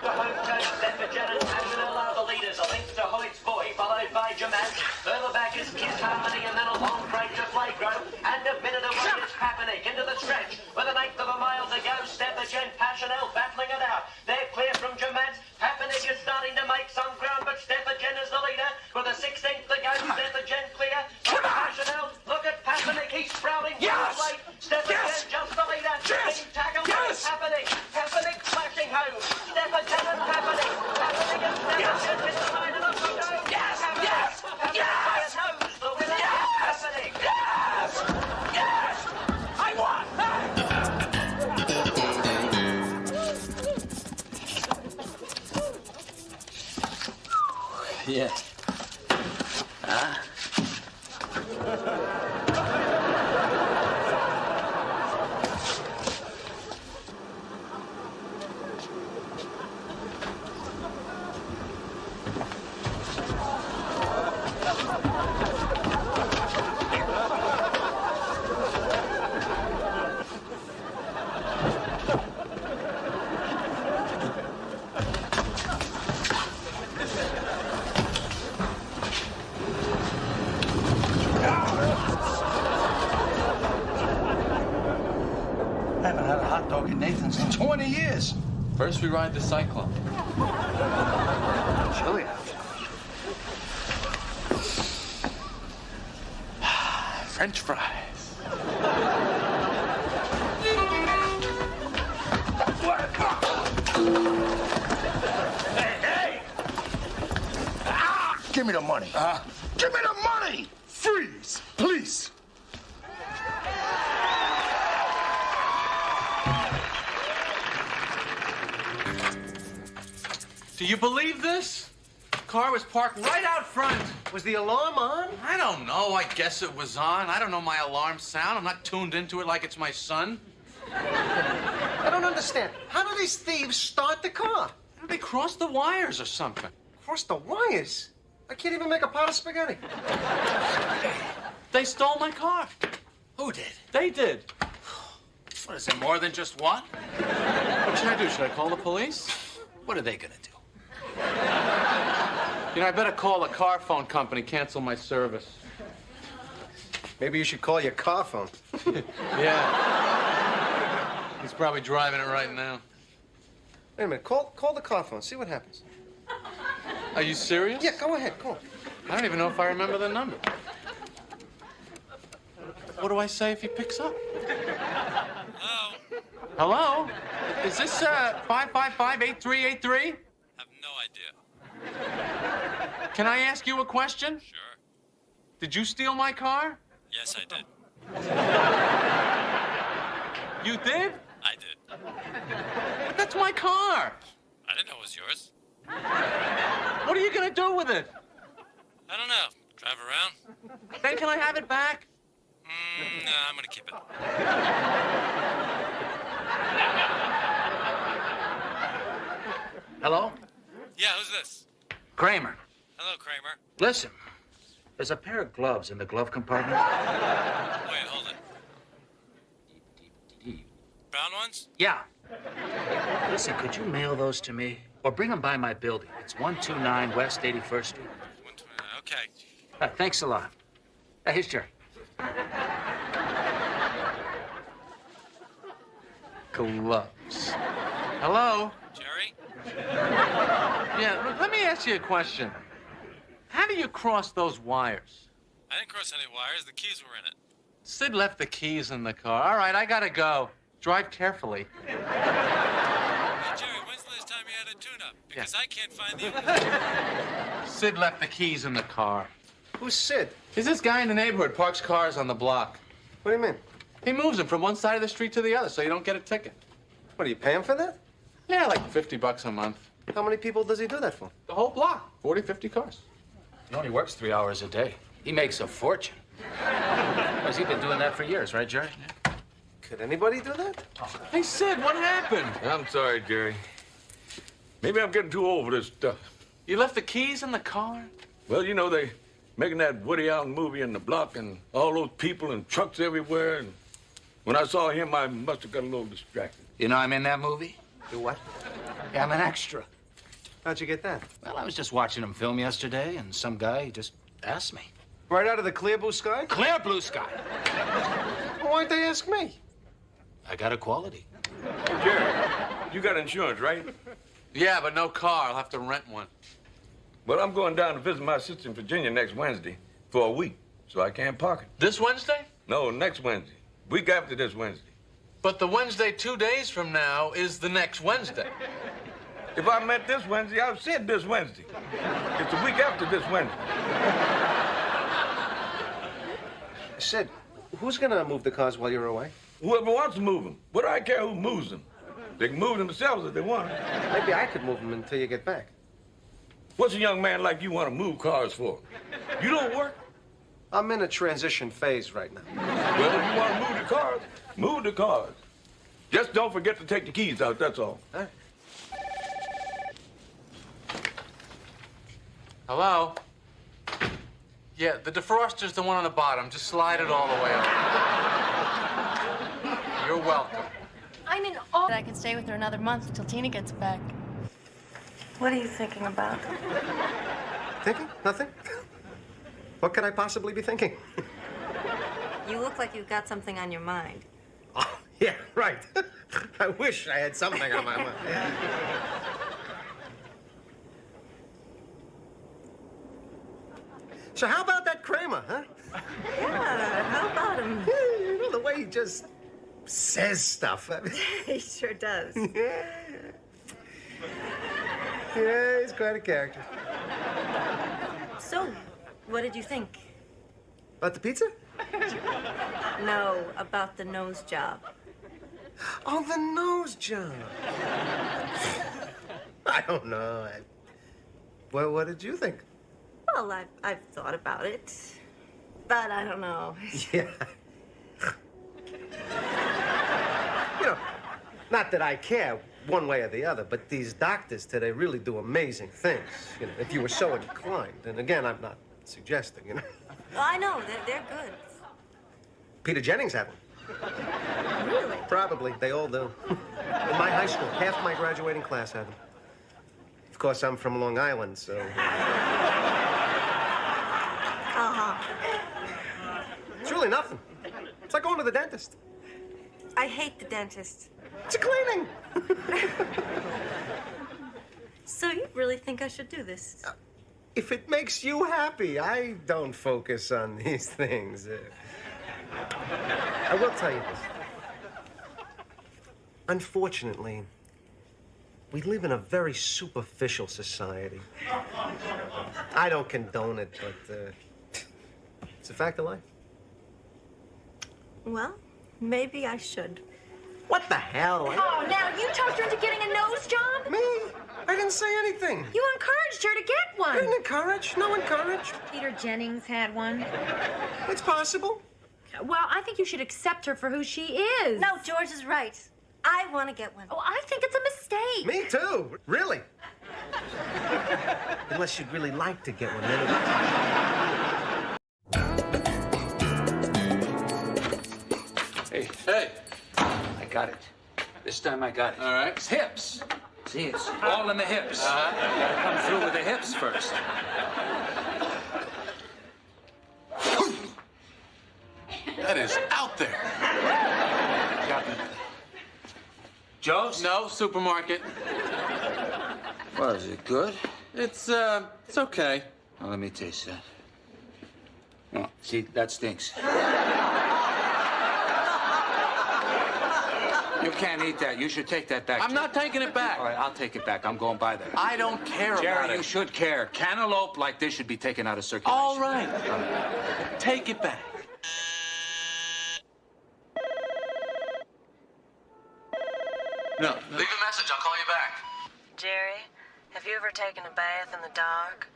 The home coach, Stepper Jennings, National are the leaders. A link to Hoyt's Boy, followed by Jamal. Further back is Kiss Harmony, and then a long break to Playground. And a minute away is Kaepernick into the stretch. With an eighth of a mile to go, Stepper Jen, Passionell battling it out. They're clear from Jamal. Kaepernick is starting to make some ground, but Stepper Jen is the leader. With a 16th to go, Stepper Jen clear. Passionell, look at Kaepernick, he's sprouting. Yes! Stepper Jen just the leader. Yes! Being tackled Yes! by Kaepernick. Kaepernick flashing home. Stepper Jen and Kaepernick. Kaepernick and Stepper Jen in the line and up we go. Yes! Kaepernick. Yes! Kaepernick by a nose. The winner is Kaepernick. Yes! Yes! I won! Yeah. Huh? I haven't had a hot dog at Nathan's in 20 years. First, we ride the Cyclone. Chilly out. French fries. Hey! Give me the money. Give me the money! Freeze, please. Do you believe this? The car was parked right out front Was the alarm on? I don't know. I guess it was on. I don't know my alarm sound. I'm not tuned into it like it's my son. I don't understand. How do these thieves start the car? They crossed the wires or something. Cross the wires? I can't even make a pot of spaghetti. They stole my car. Who did? They did. What, is there more than just one? What should I do? Should I call the police? What are they gonna do? You know, I better call the car phone company, cancel my service. Maybe you should call your car phone. Yeah. He's probably driving it right now. Wait a minute. Call the car phone. See what happens. Are you serious? Yeah, go ahead. Call. I don't even know if I remember the number. What do I say if he picks up? Hello? Hello? Is this 555-8383? Have no idea. Can I ask you a question? Sure. Did you steal my car? Yes, I did. You did? I did. But that's my car. I didn't know it was yours. What are you gonna do with it? I don't know. Drive around? Then can I have it back? No, I'm gonna keep it. Hello? Yeah, who's this? Kramer. Hello, Kramer. Listen, there's a pair of gloves in the glove compartment. Wait, hold it. Brown ones? Yeah. Listen, could you mail those to me? Or bring them by my building. It's 129 West 81st Street. 129. Okay. Thanks a lot. Here's Jerry. Gloves. Hello? Jerry? Yeah, let me ask you a question. How do you cross those wires? I didn't cross any wires. The keys were in it. Sid left the keys in the car. All right, I gotta go. Drive carefully. Hey, Jerry, when's the last time you had a tune-up? Because I can't find the... Sid left the keys in the car. Who's Sid? He's this guy in the neighborhood, parks cars on the block. What do you mean? He moves them from one side of the street to the other so you don't get a ticket. What, are you paying for that? Yeah, like $50 a month. How many people does he do that for? The whole block. 40, 50 cars. He only works 3 hours a day. He makes a fortune. He's been doing that for years, right, Jerry? Could anybody do that? Hey, Sid, what happened? I'm sorry, Jerry. Maybe I'm getting too old for this stuff. You left the keys in the car? Well, you know, they making that Woody Allen movie in the block and all those people and trucks everywhere. And when I saw him, I must have got a little distracted. You know I'm in that movie? Do what? Yeah, I'm an extra. How'd you get that? Well, I was just watching him film yesterday, and some guy just asked me. Right out of the clear blue sky? Clear blue sky. Well, why'd they ask me? I got a quality. Jerry, you got insurance, right? Yeah, but no car. I'll have to rent one. Well, I'm going down to visit my sister in Virginia next Wednesday for a week, so I can't park it. This Wednesday? No, next Wednesday. Week after this Wednesday. But the Wednesday 2 days from now is the next Wednesday. If I meant this Wednesday, I said this Wednesday. It's a week after this Wednesday. Sid, who's gonna move the cars while you're away? Whoever wants to move them. What do I care who moves them? They can move themselves if they want. Maybe I could move them until you get back. What's a young man like you want to move cars for? You don't work? I'm in a transition phase right now. Well, if you want to move the cars, move the cars. Just don't forget to take the keys out, that's all. All right. Hello? Yeah, the defroster's the one on the bottom. Just slide it all the way up. You're welcome. I'm in awe that I could stay with her another month until Tina gets back. What are you thinking about? Thinking? Nothing? What could I possibly be thinking? You look like you've got something on your mind. Oh, yeah, right. I wish I had something on my mind. So how about that Kramer, huh? Yeah, how about him? You know, the way he just says stuff. I mean, He sure does. yeah, he's quite a character. So, what did you think? About the pizza? No, about the nose job. Oh, the nose job. I don't know. Well, what did you think? Well, I've thought about it, but I don't know. Yeah. You know, not that I care one way or the other, but these doctors today really do amazing things, you know, if you were so inclined. And again, I'm not suggesting, you know. Well, I know, they're good. Peter Jennings had one. Really? Probably. They all do. In my high school, half my graduating class had them. Of course, I'm from Long Island, so... It's really nothing. It's like going to the dentist. I hate the dentist. It's a cleaning. So you really think I should do this? If it makes you happy, I don't focus on these things. I will tell you this. Unfortunately, we live in a very superficial society. I don't condone it, but it's a fact of life. Well, maybe I should. What the hell? Oh, now you talked her into getting a nose job? Me? I didn't say anything. You encouraged her to get one. I didn't encourage. No encourage. Peter Jennings had one. It's possible. Well, I think you should accept her for who she is. No, George is right. I want to get one. Oh, I think it's a mistake. Me too. Really. Unless you'd really like to get one. Hey. Hey. I got it. This time I got it. All right. It's hips. See, it's all in the hips. Gotta come through with the hips first. That is out there. Got me. Joe's? No, supermarket. Well, is it good? It's okay. Well, let me taste that. Oh, see, that stinks. You can't eat that. You should take that back. I'm not taking it back. All right, I'll take it back. I'm going by that. I don't care about Jerry, it. you should care. Cantaloupe like this should be taken out of circulation. All right. Take it back. No. Leave a message. I'll call you back. Jerry, have you ever taken a bath in the dark?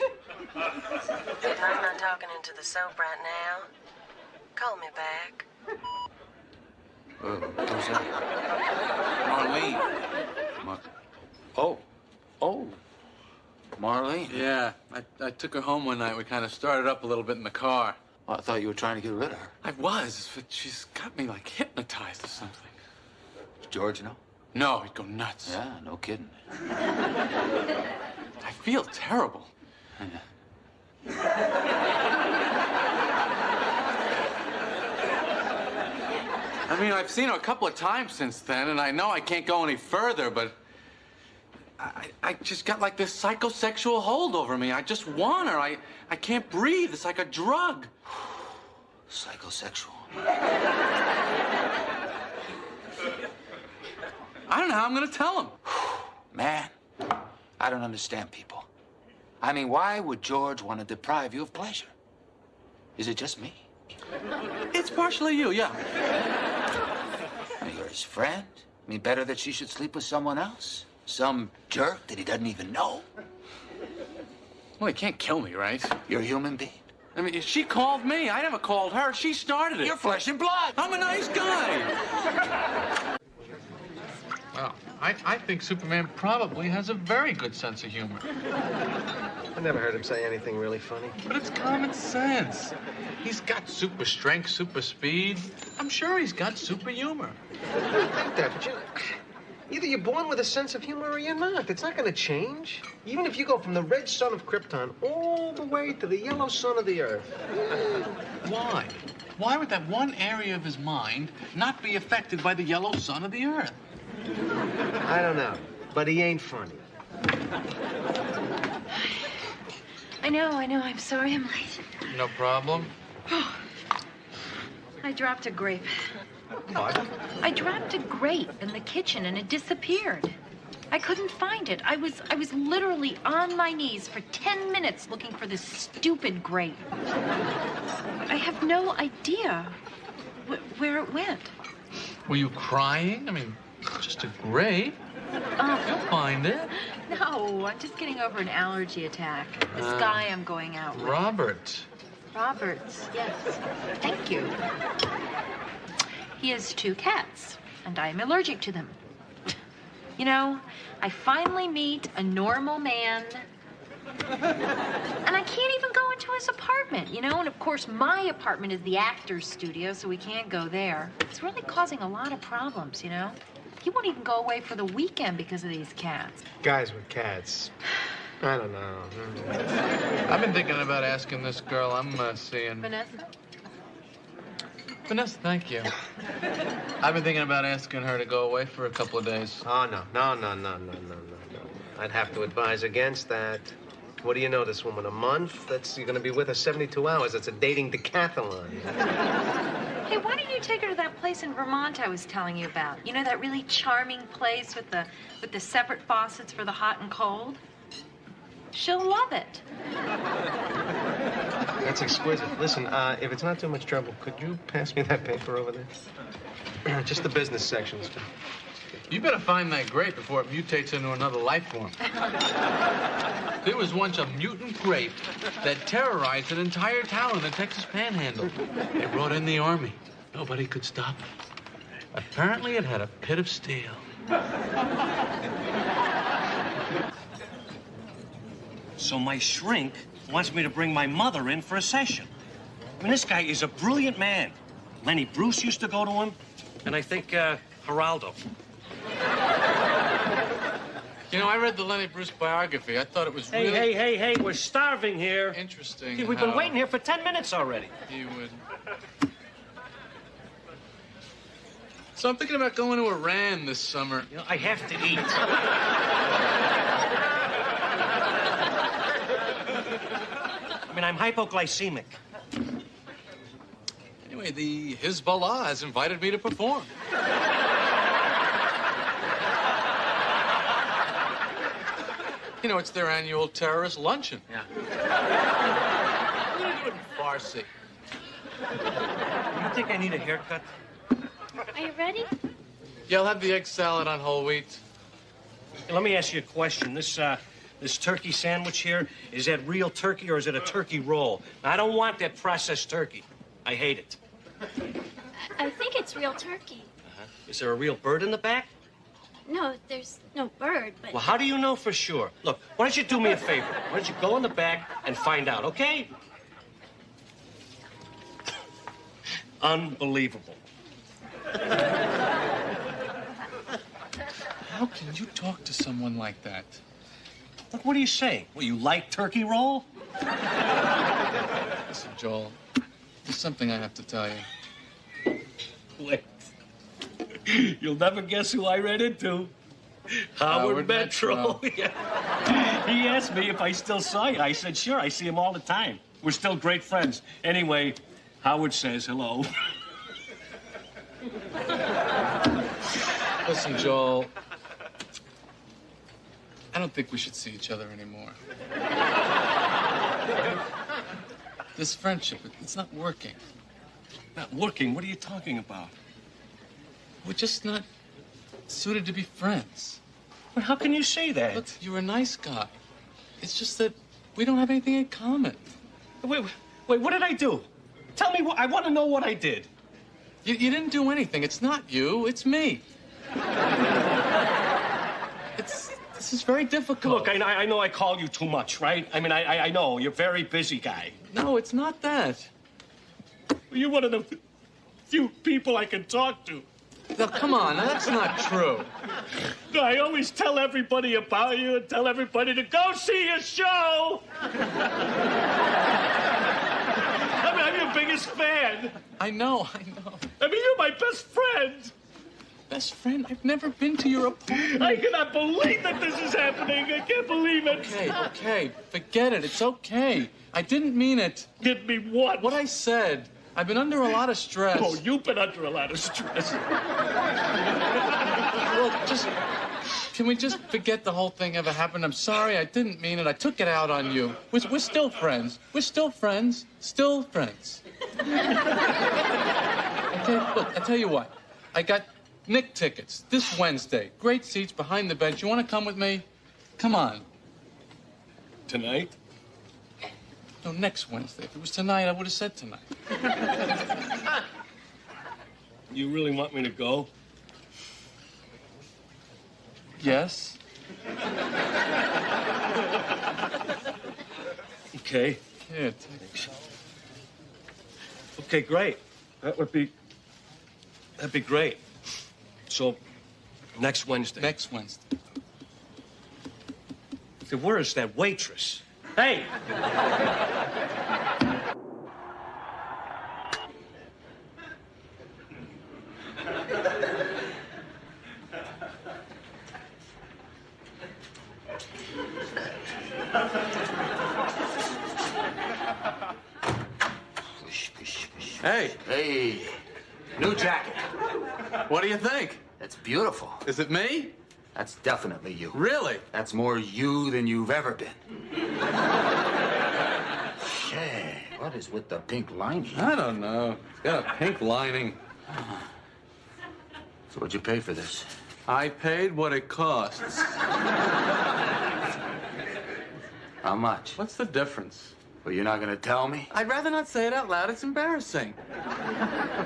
If I'm not talking into the soap right now, call me back. Who's that? Marlene. Oh. Marlene. Yeah, I took her home one night. We kind of started up a little bit in the car. Well, I thought you were trying to get rid of her. I was, but she's got me like hypnotized or something. Does George know? No, he'd go nuts. Yeah, no kidding. I feel terrible. I mean, I've seen her a couple of times since then, and I know I can't go any further, but I just got like this psychosexual hold over me. I just want her. I can't breathe. It's like a drug. Psychosexual. I don't know how I'm gonna tell him. Man, I don't understand people. I mean, why would George want to deprive you of pleasure? Is it just me? It's partially you, yeah. I mean, you're his friend. I mean, better that she should sleep with someone else? Some jerk that he doesn't even know? Well, he can't kill me, right? You're a human being. I mean, she called me. I never called her. She started it. You're flesh and blood. I'm a nice guy. Well, I think Superman probably has a very good sense of humor. I never heard him say anything really funny. But it's common sense. He's got super strength, super speed. I'm sure he's got super humor. I think that, but either you're born with a sense of humor or you're not. It's not going to change. Even if you go from the red sun of Krypton all the way to the yellow sun of the Earth. Why? Why would that one area of his mind not be affected by the yellow sun of the Earth? I don't know, but he ain't funny. I know. I'm sorry I'm late. No problem. I dropped a grape. What? I dropped a grape in the kitchen and it disappeared. I couldn't find it. I was literally on my knees for 10 minutes looking for this stupid grape. I have no idea where it went. Were you crying? I mean, Just a grape? You'll find it. No, I'm just getting over an allergy attack. This guy I'm going out with. Robert. Robert, yes. Thank you. He has 2 cats, and I am allergic to them. You know, I finally meet a normal man, and I can't even go into his apartment, you know? And of course, my apartment is the actor's studio, so we can't go there. It's really causing a lot of problems, you know? He won't even go away for the weekend because of these cats. Guys with cats. I don't know. I've been thinking about asking this girl I'm seeing. Vanessa? Vanessa, thank you. I've been thinking about asking her to go away for a couple of days. Oh, no. I'd have to advise against that. What do you know, this woman? A month? You're gonna be with her 72 hours. It's a dating decathlon. Hey, why don't you take her to that place in Vermont I was telling you about? You know, that really charming place with the separate faucets for the hot and cold? She'll love it. That's exquisite. Listen, if it's not too much trouble, could you pass me that paper over there? Just the business sections. You better find that grape before it mutates into another life form. There was once a mutant grape that terrorized an entire town in the Texas Panhandle. They brought in the army. Nobody could stop it. Apparently, it had a pit of steel. So my shrink wants me to bring my mother in for a session. I mean, this guy is a brilliant man. Lenny Bruce used to go to him, and I think Geraldo. You know, I read the Lenny Bruce biography. I thought it was really... Hey, we're starving here. Interesting. Hey, we've been waiting here for 10 minutes already. He would... So I'm thinking about going to Iran this summer. You know, I have to eat. I mean, I'm hypoglycemic. Anyway, the Hezbollah has invited me to perform. You know, it's their annual terrorist luncheon. Yeah. I'm gonna do it in Farsi. You think I need a haircut? Are you ready? Yeah, I'll have the egg salad on whole wheat. Hey, let me ask you a question. This turkey sandwich here, is that real turkey or is it a turkey roll? I don't want that processed turkey. I hate it. I think it's real turkey. Is there a real bird in the back? No, there's no bird, but... Well, how do you know for sure? Look, why don't you do me a favor? Why don't you go in the back and find out, okay? Unbelievable. How can you talk to someone like that? Look, what are you saying? Well, you like turkey roll? Listen, Joel, there's something I have to tell you. Wait. You'll never guess who I ran into. Howard Metro. Yeah. He asked me if I still saw you. I said, sure, I see him all the time. We're still great friends. Anyway, Howard says hello. Listen, Joel, I don't think we should see each other anymore. This friendship, it's not working. Not working? What are you talking about? We're just not suited to be friends. But how can you say that? Look, you're a nice guy. It's just that we don't have anything in common. Wait, what did I do? Tell me what, I want to know what I did. You didn't do anything. It's not you, it's me. This is very difficult. Look, I know I call you too much, right? I mean, I know, you're a very busy guy. No, it's not that. You're one of the few people I can talk to. No, come on, that's not true. No, I always tell everybody about you and tell everybody to go see your show. I'm your biggest fan. I know. I mean, you're my best friend. Best friend? I've never been to your apartment. I cannot believe that this is happening. I can't believe it. Okay. Forget it. It's okay. I didn't mean it. Didn't mean what? What I said. I've been under a lot of stress. Oh, you've been under a lot of stress. Look, can we just forget the whole thing ever happened? I'm sorry. I didn't mean it. I took it out on you. We're still friends. We're still friends. Still friends. Okay, look, I tell you what. I got Nick tickets, this Wednesday. Great seats behind the bench. You want to come with me? Come on. Tonight? No, next Wednesday. If it was tonight, I would have said tonight. You really want me to go? Yes? Okay. Yeah, take it. Okay, great. That'd be great. So, next Wednesday. Next Wednesday. So where is that waitress? Hey! Hey. Hey, new jacket. What do you think? That's beautiful. Is it me? That's definitely you. Really? That's more you than you've ever been. Hey, what is with the pink lining? I don't know. It's got a pink lining. So what'd you pay for this? I paid what it costs. How much? What's the difference? Well, you're not gonna tell me? I'd rather not say it out loud. It's embarrassing.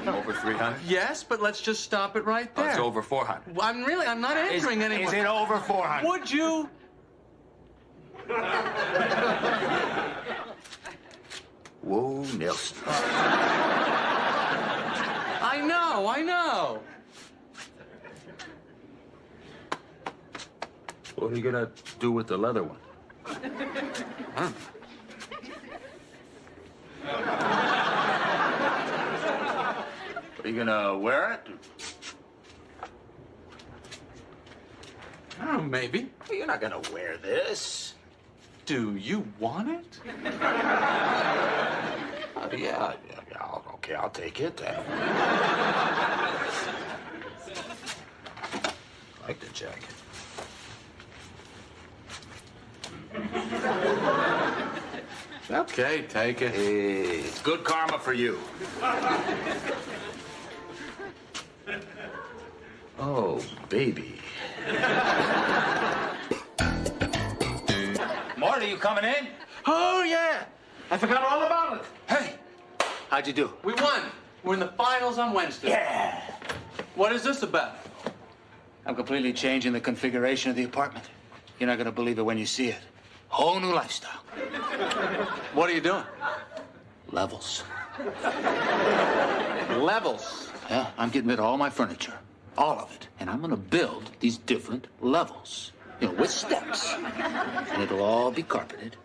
Over 300? Yes, but let's just stop it right there. Oh, it's over 400. Well, I'm not answering anyone. Is it over 400? Would you? Whoa, Nilsson. I know. What are you gonna do with the leather one? Huh? Are you gonna wear it? Oh, maybe. Well, you're not gonna wear this. Do you want it? Yeah, okay, I'll take it. I like the jacket. Okay, take it. Hey, it's good karma for you. Oh, baby. Marty, you coming in? Oh, yeah. I forgot all about it. Hey, how'd you do? We won. We're in the finals on Wednesday. Yeah. What is this about? I'm completely changing the configuration of the apartment. You're not gonna believe it when you see it. Whole new lifestyle. What are you doing? Levels. Levels? Yeah, I'm getting rid of all my furniture. All of it. And I'm gonna build these different levels. You know, with steps. And it'll all be carpeted.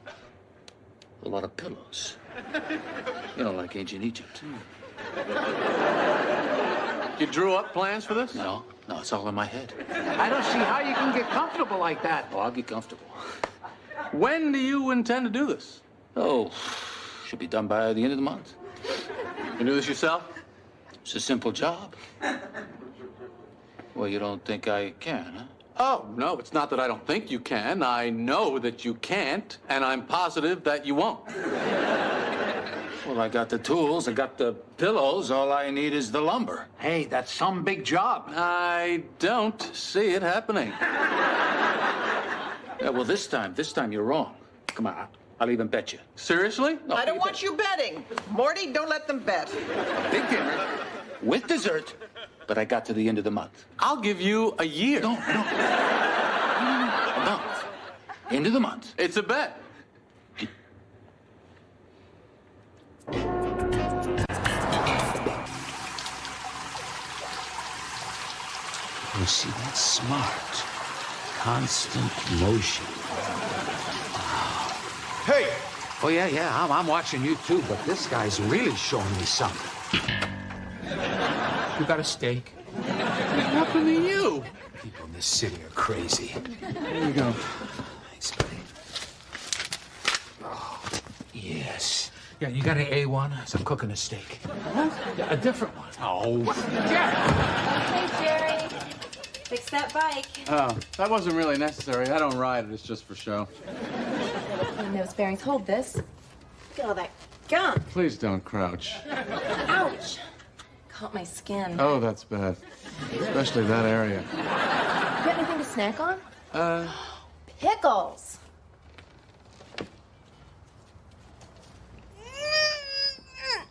A lot of pillows. You know, like ancient Egypt. You drew up plans for this? No, it's all in my head. I don't see how you can get comfortable like that. Oh, I'll get comfortable. When do you intend to do this? Oh, should be done by the end of the month. You do this yourself? It's a simple job. Well, you don't think I can, huh? Oh, no, it's not that I don't think you can. I know that you can't, and I'm positive that you won't. Well, I got the tools, I got the pillows. All I need is the lumber. Hey, that's some big job. I don't see it happening. Yeah, well, this time you're wrong. Come on, I'll even bet you. Seriously? No, I don't want you betting. Morty, don't let them bet. Big dinner with dessert, but I got to the end of the month. I'll give you a year. No. A month. End of the month. It's a bet. You see, that's smart. Constant motion. Hey! Oh, yeah, I'm watching you too, but this guy's really showing me something. You got a steak? What happened to you? People in this city are crazy. There you go. Thanks, buddy. Oh, yes. Yeah, you got an A1? So I'm cooking a steak. What? Yeah, a different one. Oh. Hey, Jerry. Fix that bike. Oh, that wasn't really necessary. I don't ride it. It's just for show. And those bearings hold this. Look at all that gunk. Please don't crouch. Ouch. caught my skin. Oh, that's bad. Especially that area. You got anything to snack on? Pickles.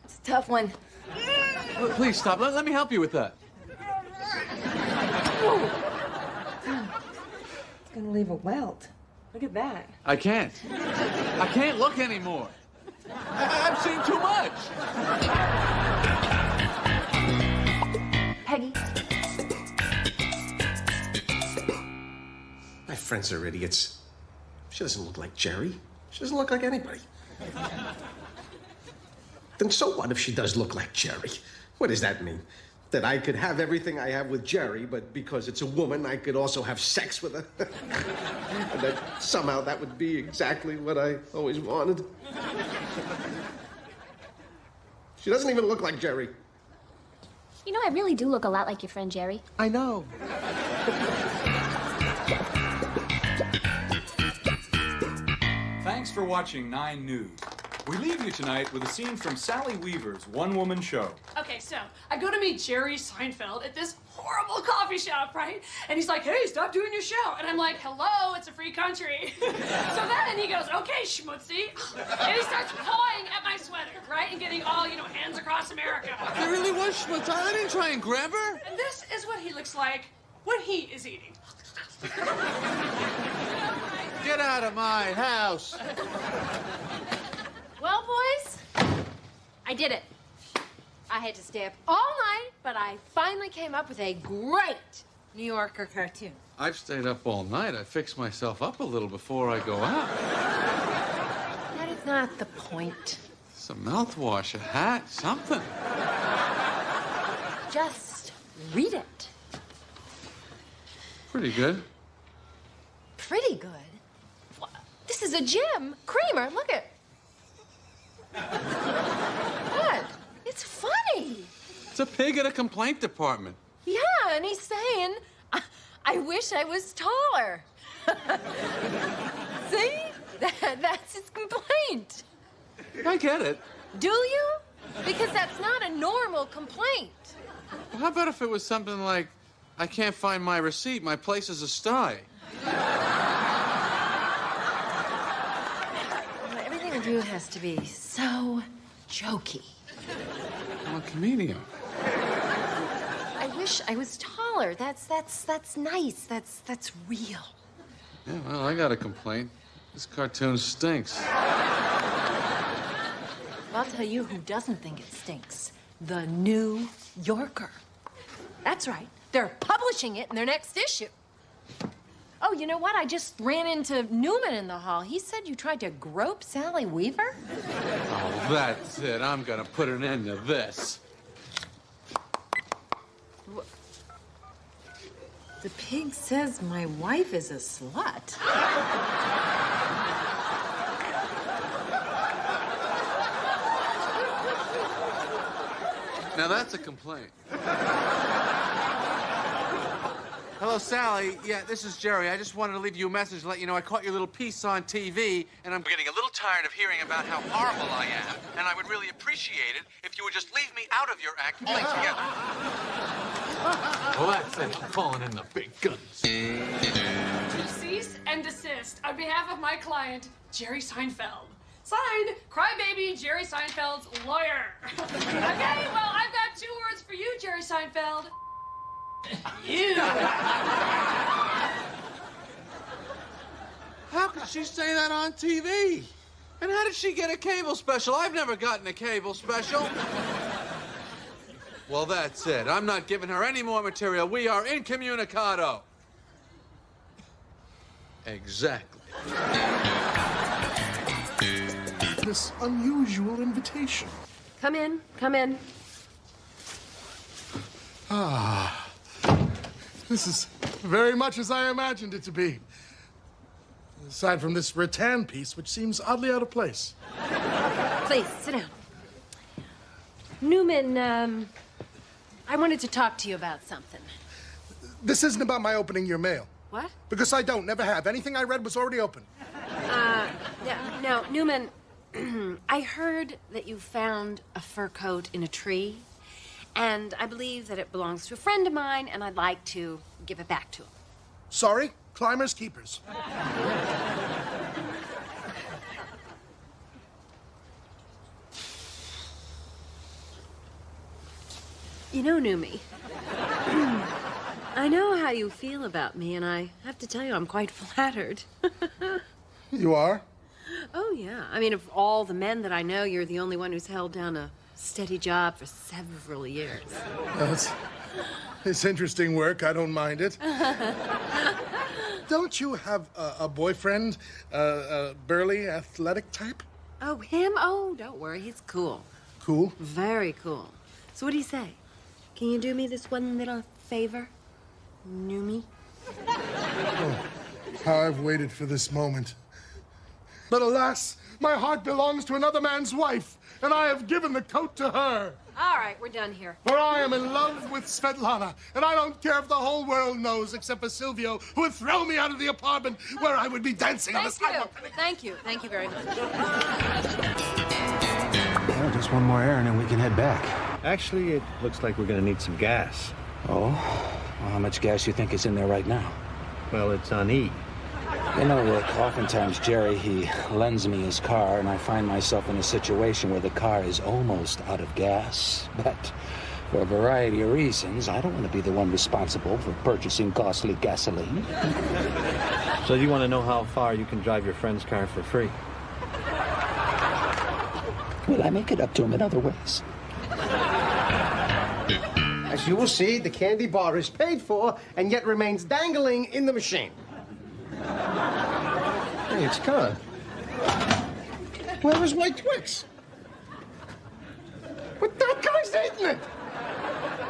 It's a tough one. Please stop. Let me help you with that. It's gonna leave a welt. Look at that. I can't. I can't look anymore. I've seen too much. Peggy. My friends are idiots. She doesn't look like Jerry. She doesn't look like anybody. Then so what if she does look like Jerry? What does that mean? That I could have everything I have with Jerry, but because it's a woman, I could also have sex with her? And that somehow that would be exactly what I always wanted. She doesn't even look like Jerry. You know, I really do look a lot like your friend Jerry. I know. Thanks for watching 9 News. We leave you tonight with a scene from Sally Weaver's one-woman show. Okay, so I go to meet Jerry Seinfeld at this horrible coffee shop, right? And he's like, hey, stop doing your show. And I'm like, hello, it's a free country. So then he goes, okay, schmutzy. And he starts pawing at my sweater, right? And getting all, hands across America. There really was schmutz. I didn't try and grab her. And this is what he looks like when he is eating. Get out of my house. Well, boys, I did it. I had to stay up all night, but I finally came up with a great New Yorker cartoon. I've stayed up all night. I fixed myself up a little before I go out. That is not the point. Some mouthwash, a hat, something. Just read it. Pretty good. Pretty good? This is a gem. Kramer, look at. What? It's funny. It's a pig at a complaint department. Yeah, and he's saying, I wish I was taller. See? That's his complaint. I get it. Do you? Because that's not a normal complaint. Well, how about if it was something like, I can't find my receipt, my place is a sty. Everything we do has to be so jokey. I'm a comedian. I wish I was taller. That's nice. That's real. Yeah, well, I got a complaint. This cartoon stinks. I'll tell you who doesn't think it stinks. The New Yorker. That's right. They're publishing it in their next issue. Oh, you know what? I just ran into Newman in the hall. He said you tried to grope Sally Weaver. Oh, that's it. I'm gonna put an end to this. The pig says my wife is a slut. Now that's a complaint. Hello, Sally. Yeah, this is Jerry. I just wanted to leave you a message to let you know I caught your little piece on TV, and I'm getting a little tired of hearing about how horrible I am, and I would really appreciate it if you would just leave me out of your act altogether. Well, that's it. I'm calling in the big guns. To cease and desist on behalf of my client, Jerry Seinfeld. Signed, crybaby Jerry Seinfeld's lawyer. Okay, well, I've got 2 words for you, Jerry Seinfeld. You. How could she say that on TV? And how did she get a cable special? I've never gotten a cable special. Well, that's it. I'm not giving her any more material. We are incommunicado. Exactly. This unusual invitation. Come in, come in. Ah. This is very much as I imagined it to be. Aside from this rattan piece, which seems oddly out of place. Please, sit down. Newman, I wanted to talk to you about something. This isn't about my opening your mail. What? Because I don't, never have. Anything I read was already open. Yeah, now, Newman, I heard that you found a fur coat in a tree, And I believe that it belongs to a friend of mine, and I'd like to give it back to him. Sorry, climbers keepers. You know, Numi, I know how you feel about me, and I have to tell you, I'm quite flattered. You are? Oh, yeah. I mean, of all the men that I know, you're the only one who's held down a steady job for several years. It's interesting work. I don't mind it. Don't you have a boyfriend, a burly, athletic type? Oh, him? Oh, don't worry. He's cool. Cool? Very cool. So what do you say? Can you do me this one little favor? Numi? Oh, how I've waited for this moment. But alas, my heart belongs to another man's wife, and I have given the coat to her. All right, we're done here. For I am in love with Svetlana, and I don't care if the whole world knows, except for Silvio, who would throw me out of the apartment where I would be dancing on the sidewalk. Thank you. Thank you very much. Well, just one more errand and we can head back. Actually, it looks like we're gonna need some gas. Oh? Well, how much gas you think is in there right now? Well, it's on E. You know, Rick, oftentimes Jerry, he lends me his car, and I find myself in a situation where the car is almost out of gas. But for a variety of reasons, I don't want to be the one responsible for purchasing costly gasoline. So you want to know how far you can drive your friend's car for free? Will I make it up to him in other ways? As you will see, the candy bar is paid for and yet remains dangling in the machine. Hey, it's gone. Where was my Twix? But that guy's eating it!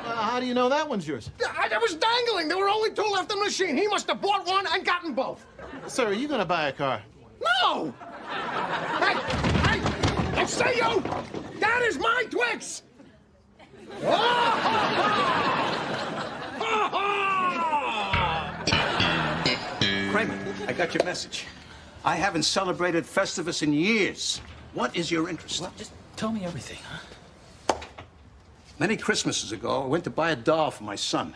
How do you know that one's yours? I was dangling. There were only two left in the machine. He must have bought one and gotten both. Sir, are you gonna buy a car? No! Hey! Hey! Don't say you! That is my Twix! Kramer, I got your message. I haven't celebrated Festivus in years. What is your interest? Well, just tell me everything, huh? Many Christmases ago, I went to buy a doll for my son.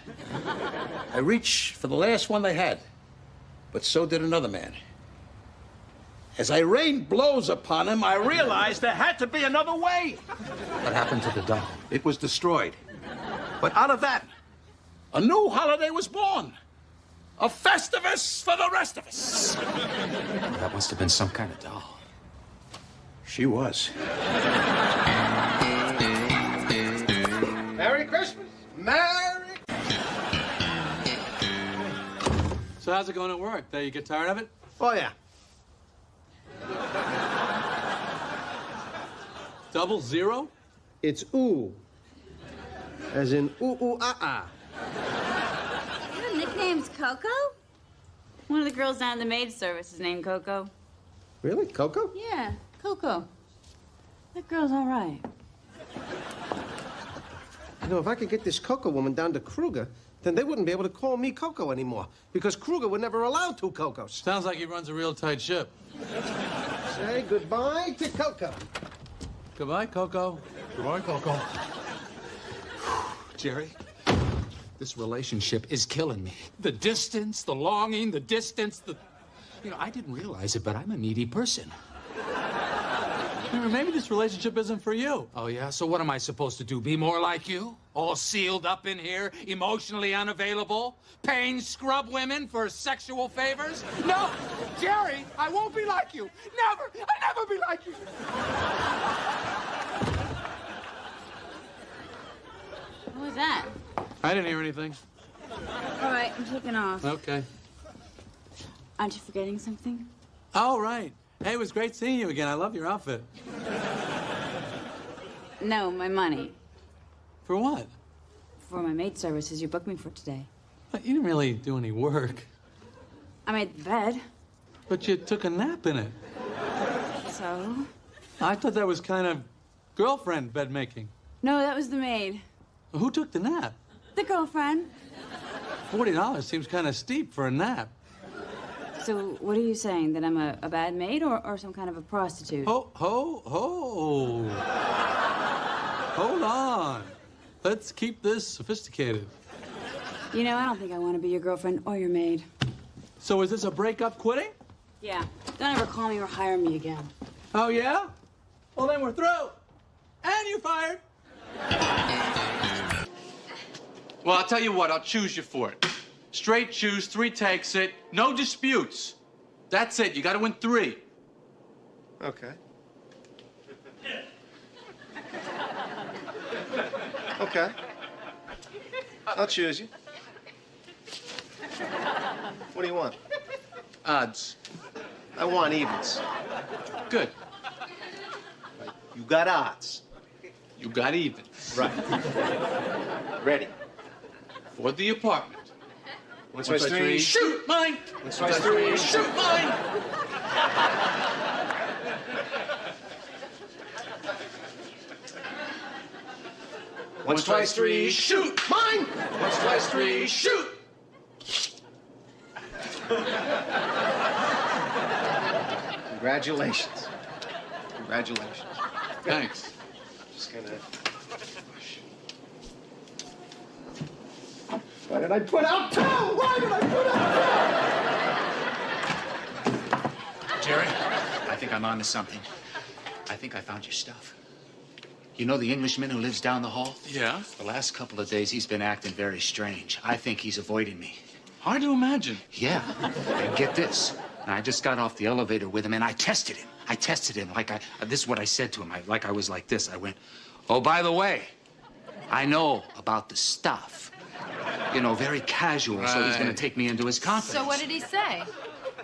I reached for the last one they had, but so did another man. As I rained blows upon him, I realized there had to be another way. What happened to the doll? It was destroyed. But out of that, a new holiday was born. A Festivus for the rest of us. That must have been some kind of doll. She was. Merry Christmas! Merry... So how's it going at work? You get tired of it? Oh, yeah. 00? It's ooh. As in ooh-ooh-ah-ah. Your nickname's Coco? One of the girls down in the maid service is named Coco. Really? Coco? Yeah, Coco. That girl's all right. You know, if I could get this Coco woman down to Kruger, then they wouldn't be able to call me Coco anymore, because Kruger would never allow two Cocos. Sounds like he runs a real tight ship. Say goodbye to Coco. Goodbye, Coco. Goodbye, Coco. Jerry, this relationship is killing me. The distance, the longing, the distance, You know, I didn't realize it, but I'm a needy person. Maybe this relationship isn't for you. Oh, yeah? So what am I supposed to do? Be more like you? All sealed up in here, emotionally unavailable? Paying scrub women for sexual favors? No! Jerry, I won't be like you. Never! I'll never be like you. What was that? I didn't hear anything. All right, I'm taking off. Okay. Aren't you forgetting something? Oh, right. Hey, it was great seeing you again. I love your outfit. No, my money. For what? For my maid services you booked me for today. You didn't really do any work. I made the bed. But you took a nap in it. So? I thought that was kind of girlfriend bed making. No, that was the maid. Who took the nap? The girlfriend. $40 seems kind of steep for a nap. So what are you saying? That I'm a bad maid or some kind of a prostitute? Hold on. Let's keep this sophisticated. You know, I don't think I want to be your girlfriend or your maid. So is this a breakup quitting? Yeah. Don't ever call me or hire me again. Oh, yeah? Well, then we're through. And you're fired. Well, I'll tell you what, I'll choose you for it. Straight choose, 3 takes it, no disputes. That's it, you gotta win 3. Okay. Okay. I'll choose you. What do you want? Odds. I want evens. Good. You got odds. You got evens. Right. Ready. For the apartment. 1, 2, 3, shoot mine! 1, 2, 3, shoot mine! 1, 2, 3, shoot mine! 1, 2, 3, shoot! Congratulations. Congratulations. Thanks. Just gonna. Why did I put out 2? Why did I put out 2? Jerry, I think I'm onto something. I think I found your stuff. You know the Englishman who lives down the hall? Yeah? The last couple of days, he's been acting very strange. I think he's avoiding me. Hard to imagine. Yeah. And get this. I just got off the elevator with him, and I tested him. I tested him like this is what I said to him. I was like this. I went, oh, by the way, I know about the stuff. You know, very casual, so he's going to take me into his confidence. So what did he say?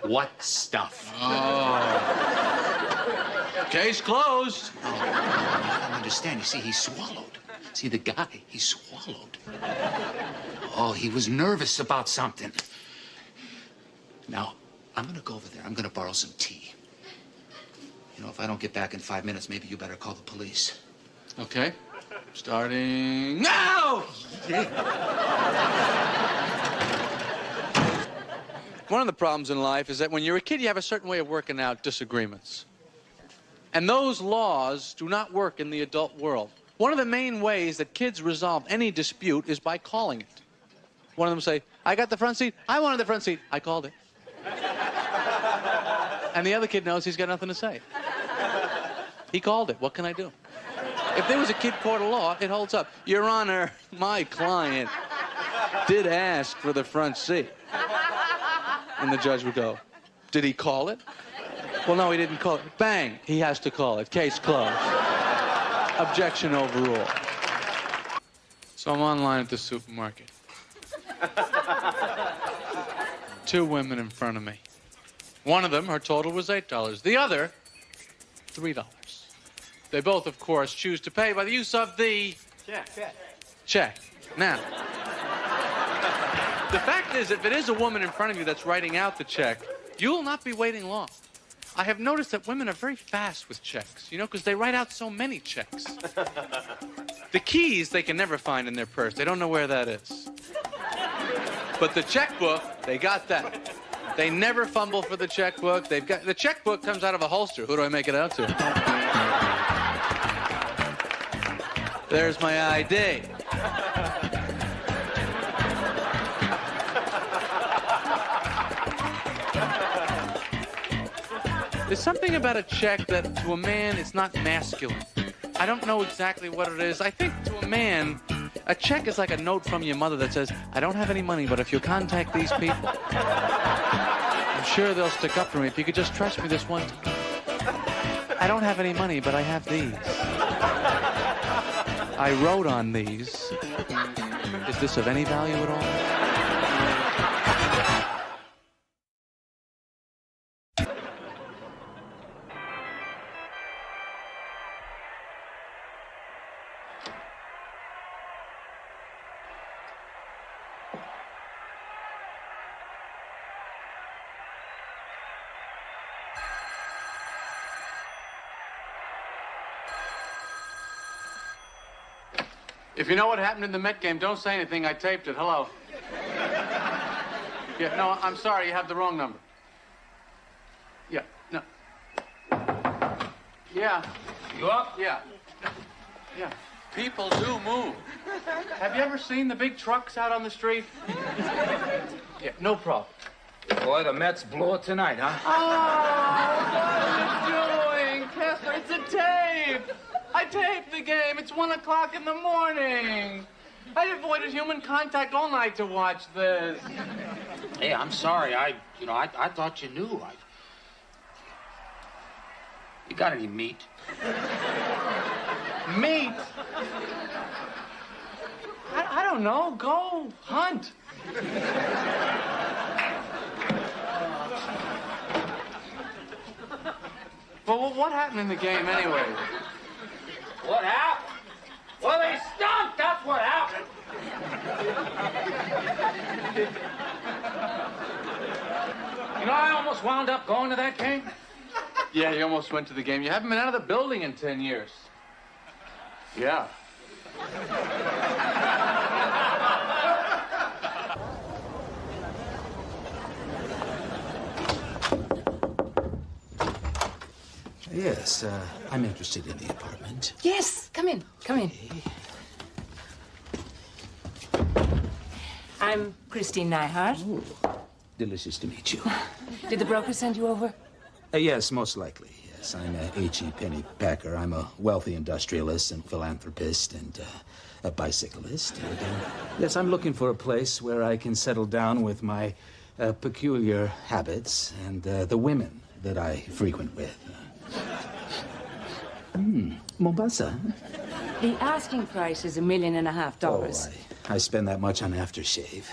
What stuff? Oh. Case closed. Oh, I don't understand. You see, he swallowed. See, the guy, he swallowed. Oh, he was nervous about something. Now, I'm going to go over there. I'm going to borrow some tea. You know, if I don't get back in 5 minutes, maybe you better call the police. Okay. Starting now! One of the problems in life is that when you're a kid, you have a certain way of working out disagreements. And those laws do not work in the adult world. One of the main ways that kids resolve any dispute is by calling it. One of them say, I got the front seat. I wanted the front seat. I called it. And the other kid knows he's got nothing to say. He called it. What can I do? If there was a kid court of law, it holds up. Your Honor, my client did ask for the front seat. And the judge would go, did he call it? Well, no, he didn't call it. Bang, he has to call it. Case closed. Objection overruled. So I'm online at the supermarket. 2 women in front of me. One of them, her total was $8. The other, $3. They both, of course, choose to pay by the use of the... check. Now, the fact is, if it is a woman in front of you that's writing out the check, you will not be waiting long. I have noticed that women are very fast with checks, you know, because they write out so many checks. The keys they can never find in their purse. They don't know where that is. But the checkbook, they got that. They never fumble for the checkbook. They've got the checkbook comes out of a holster. Who do I make it out to? There's my ID. There's something about a check that, to a man, it's not masculine. I don't know exactly what it is. I think, to a man, a check is like a note from your mother that says, I don't have any money, but if you contact these people, I'm sure they'll stick up for me if you could just trust me this one time. I don't have any money, but I have these. I wrote on these. Is this of any value at all? If you know what happened in the Met game, don't say anything. I taped it. Hello. Yeah, no, I'm sorry. You have the wrong number. Yeah, no. Yeah. You up? Yeah. Yeah. People do move. Have you ever seen the big trucks out on the street? Yeah, no problem. Boy, the Mets blew it tonight, huh? Oh, what are you doing? Kessler, it's a tape. I taped the game. It's 1 o'clock in the morning. I avoided human contact all night to watch this. Hey, I'm sorry. I thought you knew. You got any meat? Meat? I don't know. Go hunt. Well, what happened in the game anyway? What happened? Well, they stunk. That's what happened. You know, I almost wound up going to that game. Yeah, you almost went to the game. You haven't been out of the building in 10 years. Yeah. Yes, I'm interested in the apartment. Yes, come in, come in. I'm Christine Neihart. Ooh, delicious to meet you. Did the broker send you over? Yes, most likely. Yes, I'm H.E. Pennypacker. I'm a wealthy industrialist and philanthropist and a bicyclist. And, yes, I'm looking for a place where I can settle down with my peculiar habits and the women that I frequent with. Mombasa. The asking price is $1.5 million. Oh, I spend that much on aftershave.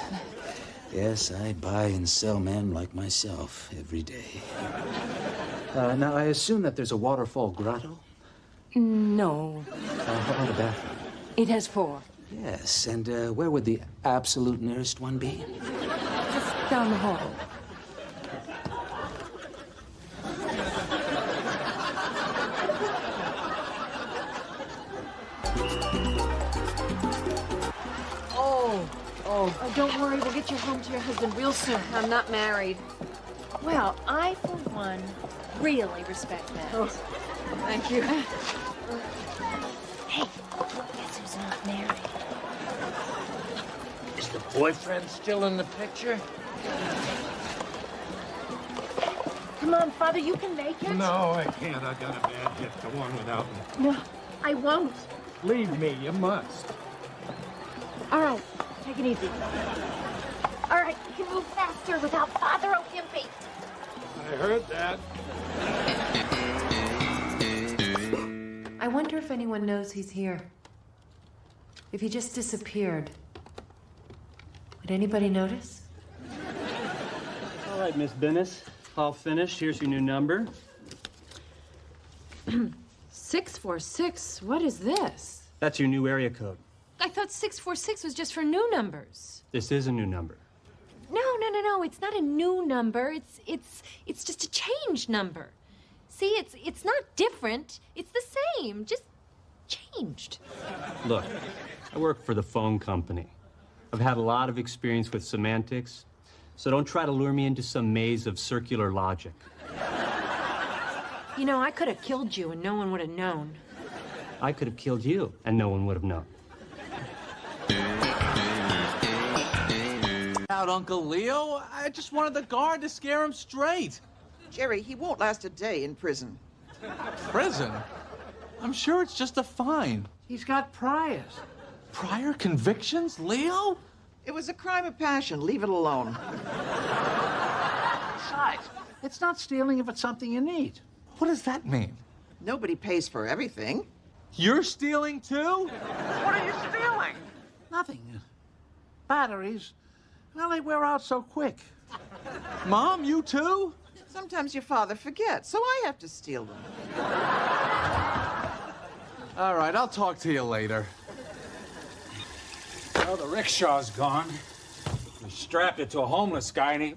Yes, I buy and sell men like myself every day. Now, I assume that there's a waterfall grotto? No. How about a bathroom? It has 4. Yes, and where would the absolute nearest one be? Just down the hall. Oh, don't worry. We'll get you home to your husband real soon. I'm not married. Well, I, for one, really respect that. Oh, thank you. Hey, guess who's not married? Is the boyfriend still in the picture? Come on, Father, you can make it. No, I can't. I got a bad hip. Go on without me. No, I won't. Leave me. You must. All right, take it easy. All right, you can move faster without Father O'Gimpy. I heard that. I wonder if anyone knows he's here. If he just disappeared. Would anybody notice? All right, Miss Bennis. All finished. Here's your new number. 646? What is this? That's your new area code. I thought 646 was just for new numbers. This is a new number. No. It's not a new number. It's just a changed number. See, it's not different. It's the same, just changed. Look, I work for the phone company. I've had a lot of experience with semantics, so don't try to lure me into some maze of circular logic. You know, I could have killed you and no one would have known. I could have killed you and no one would have known. Out, Uncle Leo. I just wanted the guard to scare him straight. Jerry, he won't last a day in prison. Prison? I'm sure it's just a fine. He's got priors. Prior convictions, Leo? It was a crime of passion. Leave it alone. Besides, it's not stealing if it's something you need. What does that mean? Nobody pays for everything. You're stealing too? What are you stealing? Nothing. Batteries. Well, they wear out so quick. Mom, you too? Sometimes your father forgets, so I have to steal them. All right, I'll talk to you later. Well, the rickshaw's gone. We strapped it to a homeless guy and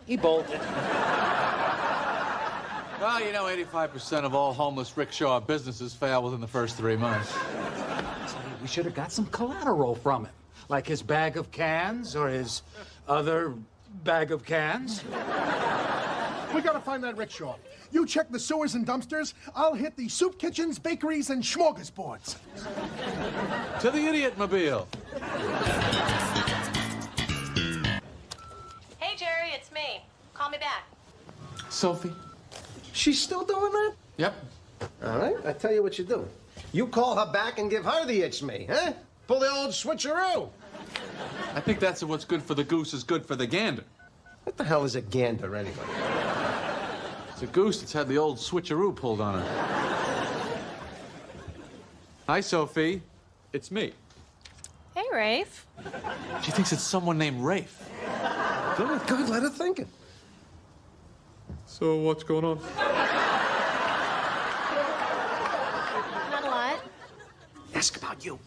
he bolted. Well, you know, 85% of all homeless rickshaw businesses fail within the first 3 months. We should have got some collateral from him, like his bag of cans or his other bag of cans. We gotta find that rickshaw. You check the sewers and dumpsters. I'll hit the soup kitchens, bakeries, and smorgasbords. To the idiot-mobile. Hey, Jerry, it's me. Call me back. Sophie? She's still doing that? Yep. All right, I tell you what you do. You call her back and give her the it's me, huh? Pull the old switcheroo. I think that's what's good for the goose is good for the gander. What the hell is a gander, anyway? It's a goose that's had the old switcheroo pulled on her. Hi, Sophie. It's me. Hey, Rafe. She thinks it's someone named Rafe. Good, let her think it. So what's going on? Not a lot. Ask about you.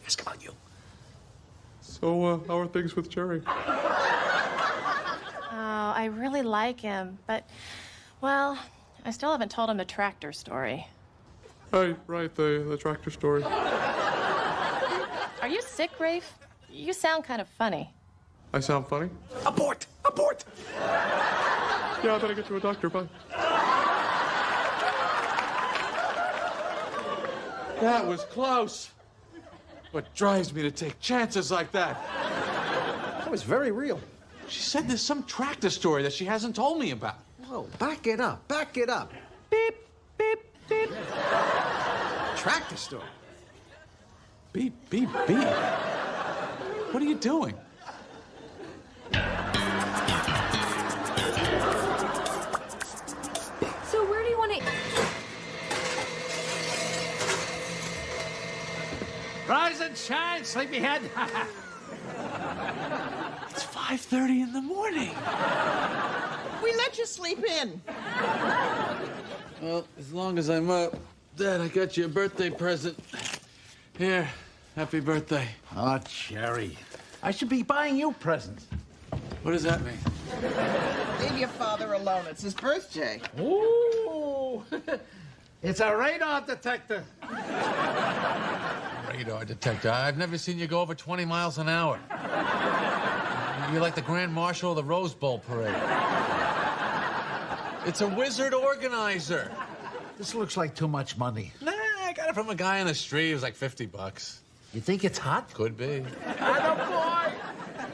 So, how are things with Jerry? Oh, I really like him, but, well, I still haven't told him the tractor story. Hey, right, the tractor story. Are you sick, Rafe? You sound kind of funny. I sound funny? Abort! Yeah, I better get to a doctor, bye. That was close. What drives me to take chances like that? That was very real. She said there's some tractor story that she hasn't told me about. Whoa, back it up. Beep, beep, beep. Tractor story. Beep, beep, beep. What are you doing? So where do you want to... Rise and shine, sleepyhead. It's 5:30 in the morning. We let you sleep in. Well, as long as I'm up. Dad, I got you a birthday present. Here, happy birthday. Oh, Jerry. I should be buying you presents. What does that mean? Leave your father alone. It's his birthday. Ooh. It's a radar detector. Radar detector. I've never seen you go over 20 miles an hour. You're like the Grand Marshal of the Rose Bowl parade. It's a wizard organizer. This looks like too much money. Nah, I got it from a guy on the street. It was like $50. You think it's hot? Could be. Attaboy!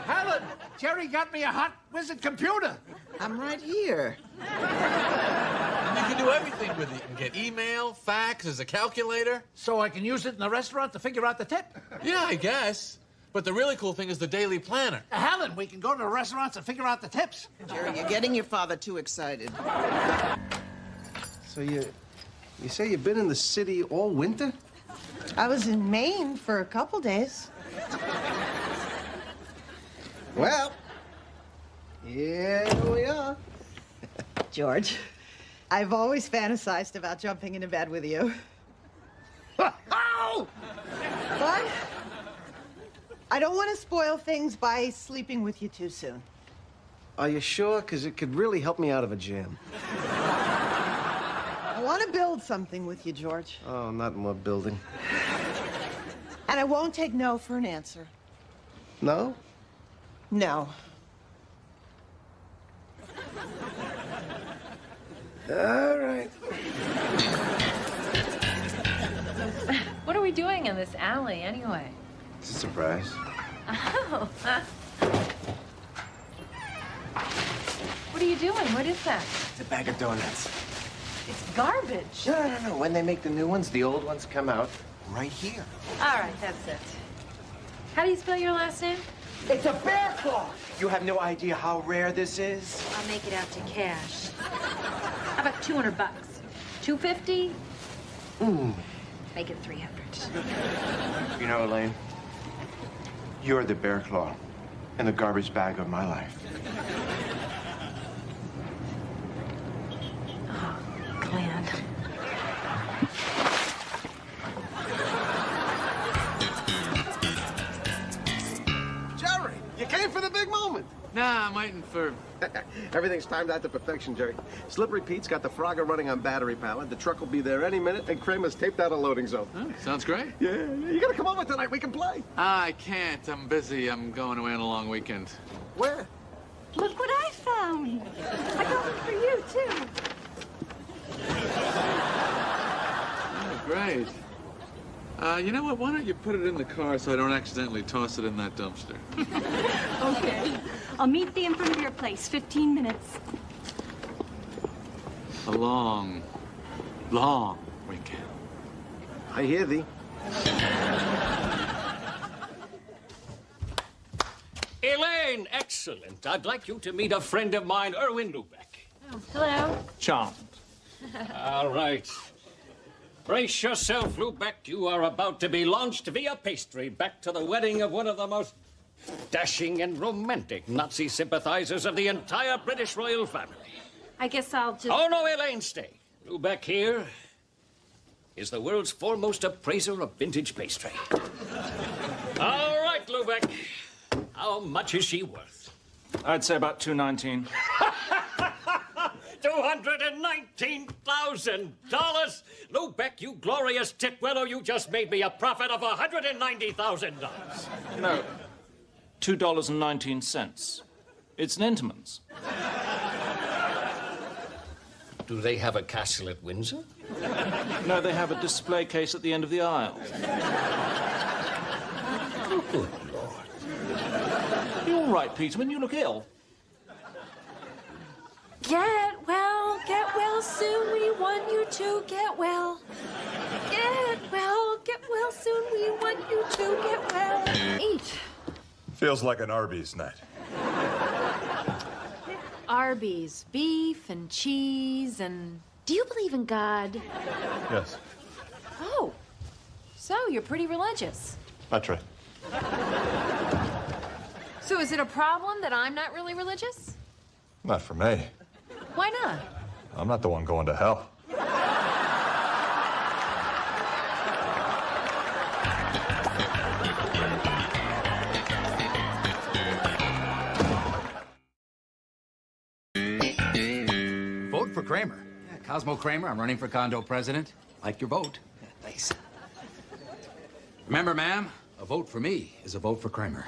Helen, Jerry got me a hot wizard computer. I'm right here. You can do everything with it. You can get email, fax, there's a calculator. So I can use it in the restaurant to figure out the tip? Yeah, I guess. But the really cool thing is the daily planner. Helen, we can go to the restaurants and figure out the tips. Jerry, you're getting your father too excited. So you say you've been in the city all winter? I was in Maine for a couple days. Well, here we are. George, I've always fantasized about jumping into bed with you. But I don't want to spoil things by sleeping with you too soon. Are you sure? Because it could really help me out of a jam. I want to build something with you, George. Oh, not more building. And I won't take no for an answer. No? No. All right. What are we doing in this alley, anyway? It's a surprise. Oh. What are you doing? What is that? It's a bag of donuts. It's garbage. No. When they make the new ones, the old ones come out right here. All right, that's it. How do you spell your last name? It's a bear claw. You have no idea how rare this is. I'll make it out to cash. How about $200? $250? Make it $300. You know, Elaine, you're the bear claw in the garbage bag of my life. Oh, Glenn. Jerry, you came for the big moment. Nah, I'm waiting for... Everything's timed out to perfection, Jerry. Slippery Pete's got the Frogger running on battery power. The truck will be there any minute, and Kramer's taped out a loading zone. Oh, sounds great. Yeah, you gotta come over tonight. We can play. I can't. I'm busy. I'm going away on a long weekend. Where? Look what I found. I got one for you, too. right. You know what? Why don't you put it in the car so I don't accidentally toss it in that dumpster? Okay. I'll meet thee in front of your place. 15 minutes. A long, long weekend. I hear thee. Elaine, excellent. I'd like you to meet a friend of mine, Erwin Lubeck. Oh, hello. Charmed. All right. Brace yourself, Lubeck. You are about to be launched via pastry back to the wedding of one of the most dashing and romantic Nazi sympathizers of the entire British royal family. I guess I'll just... Oh, no, Elaine, stay. Lubeck here is the world's foremost appraiser of vintage pastry. All right, Lubeck. How much is she worth? I'd say about $219. $219,000. Lubeck, you glorious titwillow, you just made me a profit of $190,000. No, $2.19. It's an Intamin's. Do they have a castle at Windsor? No, they have a display case at the end of the aisle. Oh, good Lord. You all right, Peterman? You look ill. Get well soon, we want you to get well. Get well soon, we want you to get well. Eat. Feels like an Arby's night. Arby's, beef and cheese and... Do you believe in God? Yes, Oh, so you're pretty religious. that's right. So is it a problem that I'm not really religious? Not for me. Why not? I'm not the one going to hell. Vote for Kramer. Yeah, Cosmo Kramer. I'm running for condo president. Like your vote. Thanks. Remember, ma'am, a vote for me is a vote for Kramer.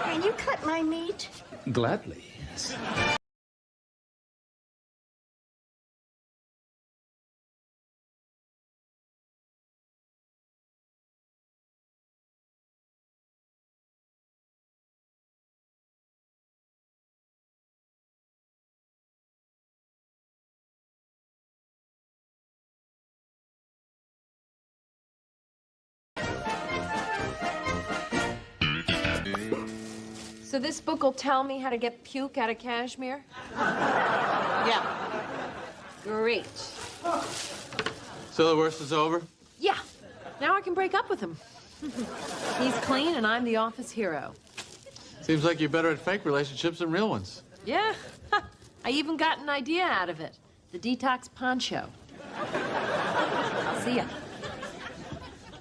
Can you cut my meat? Gladly, yes. So this book will tell me how to get puke out of cashmere? Yeah. Great. So the worst is over? Yeah. Now I can break up with him. He's clean and I'm the office hero. Seems like you're better at fake relationships than real ones. Yeah. I even got an idea out of it. The detox poncho. I'll see ya.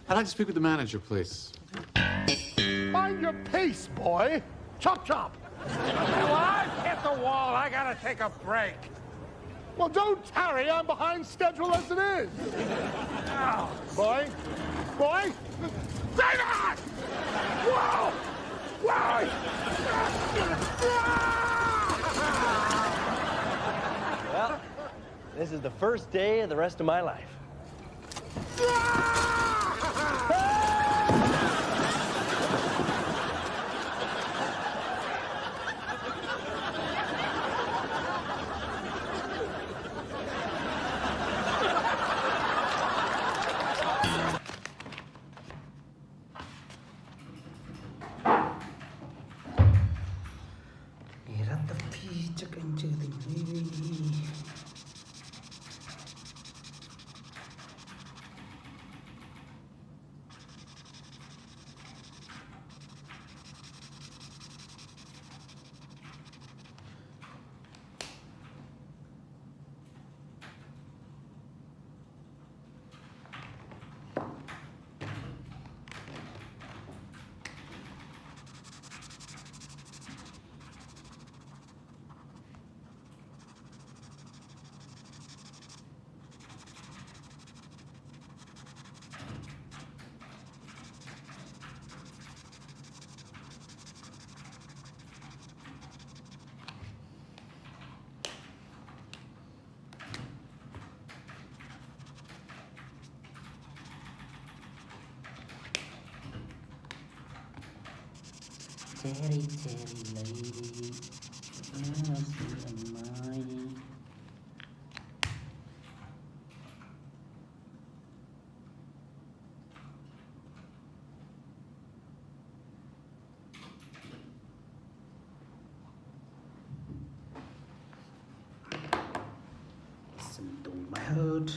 I'd like to speak with the manager, please. Mind your pace, boy. Chop, chop. Well, I've hit the wall. I gotta take a break. Well, don't tarry. I'm behind schedule as it is. Oh. Boy. David! Whoa! Whoa! Well, this is the first day of the rest of my life. Terry, lady. Some doing my hood.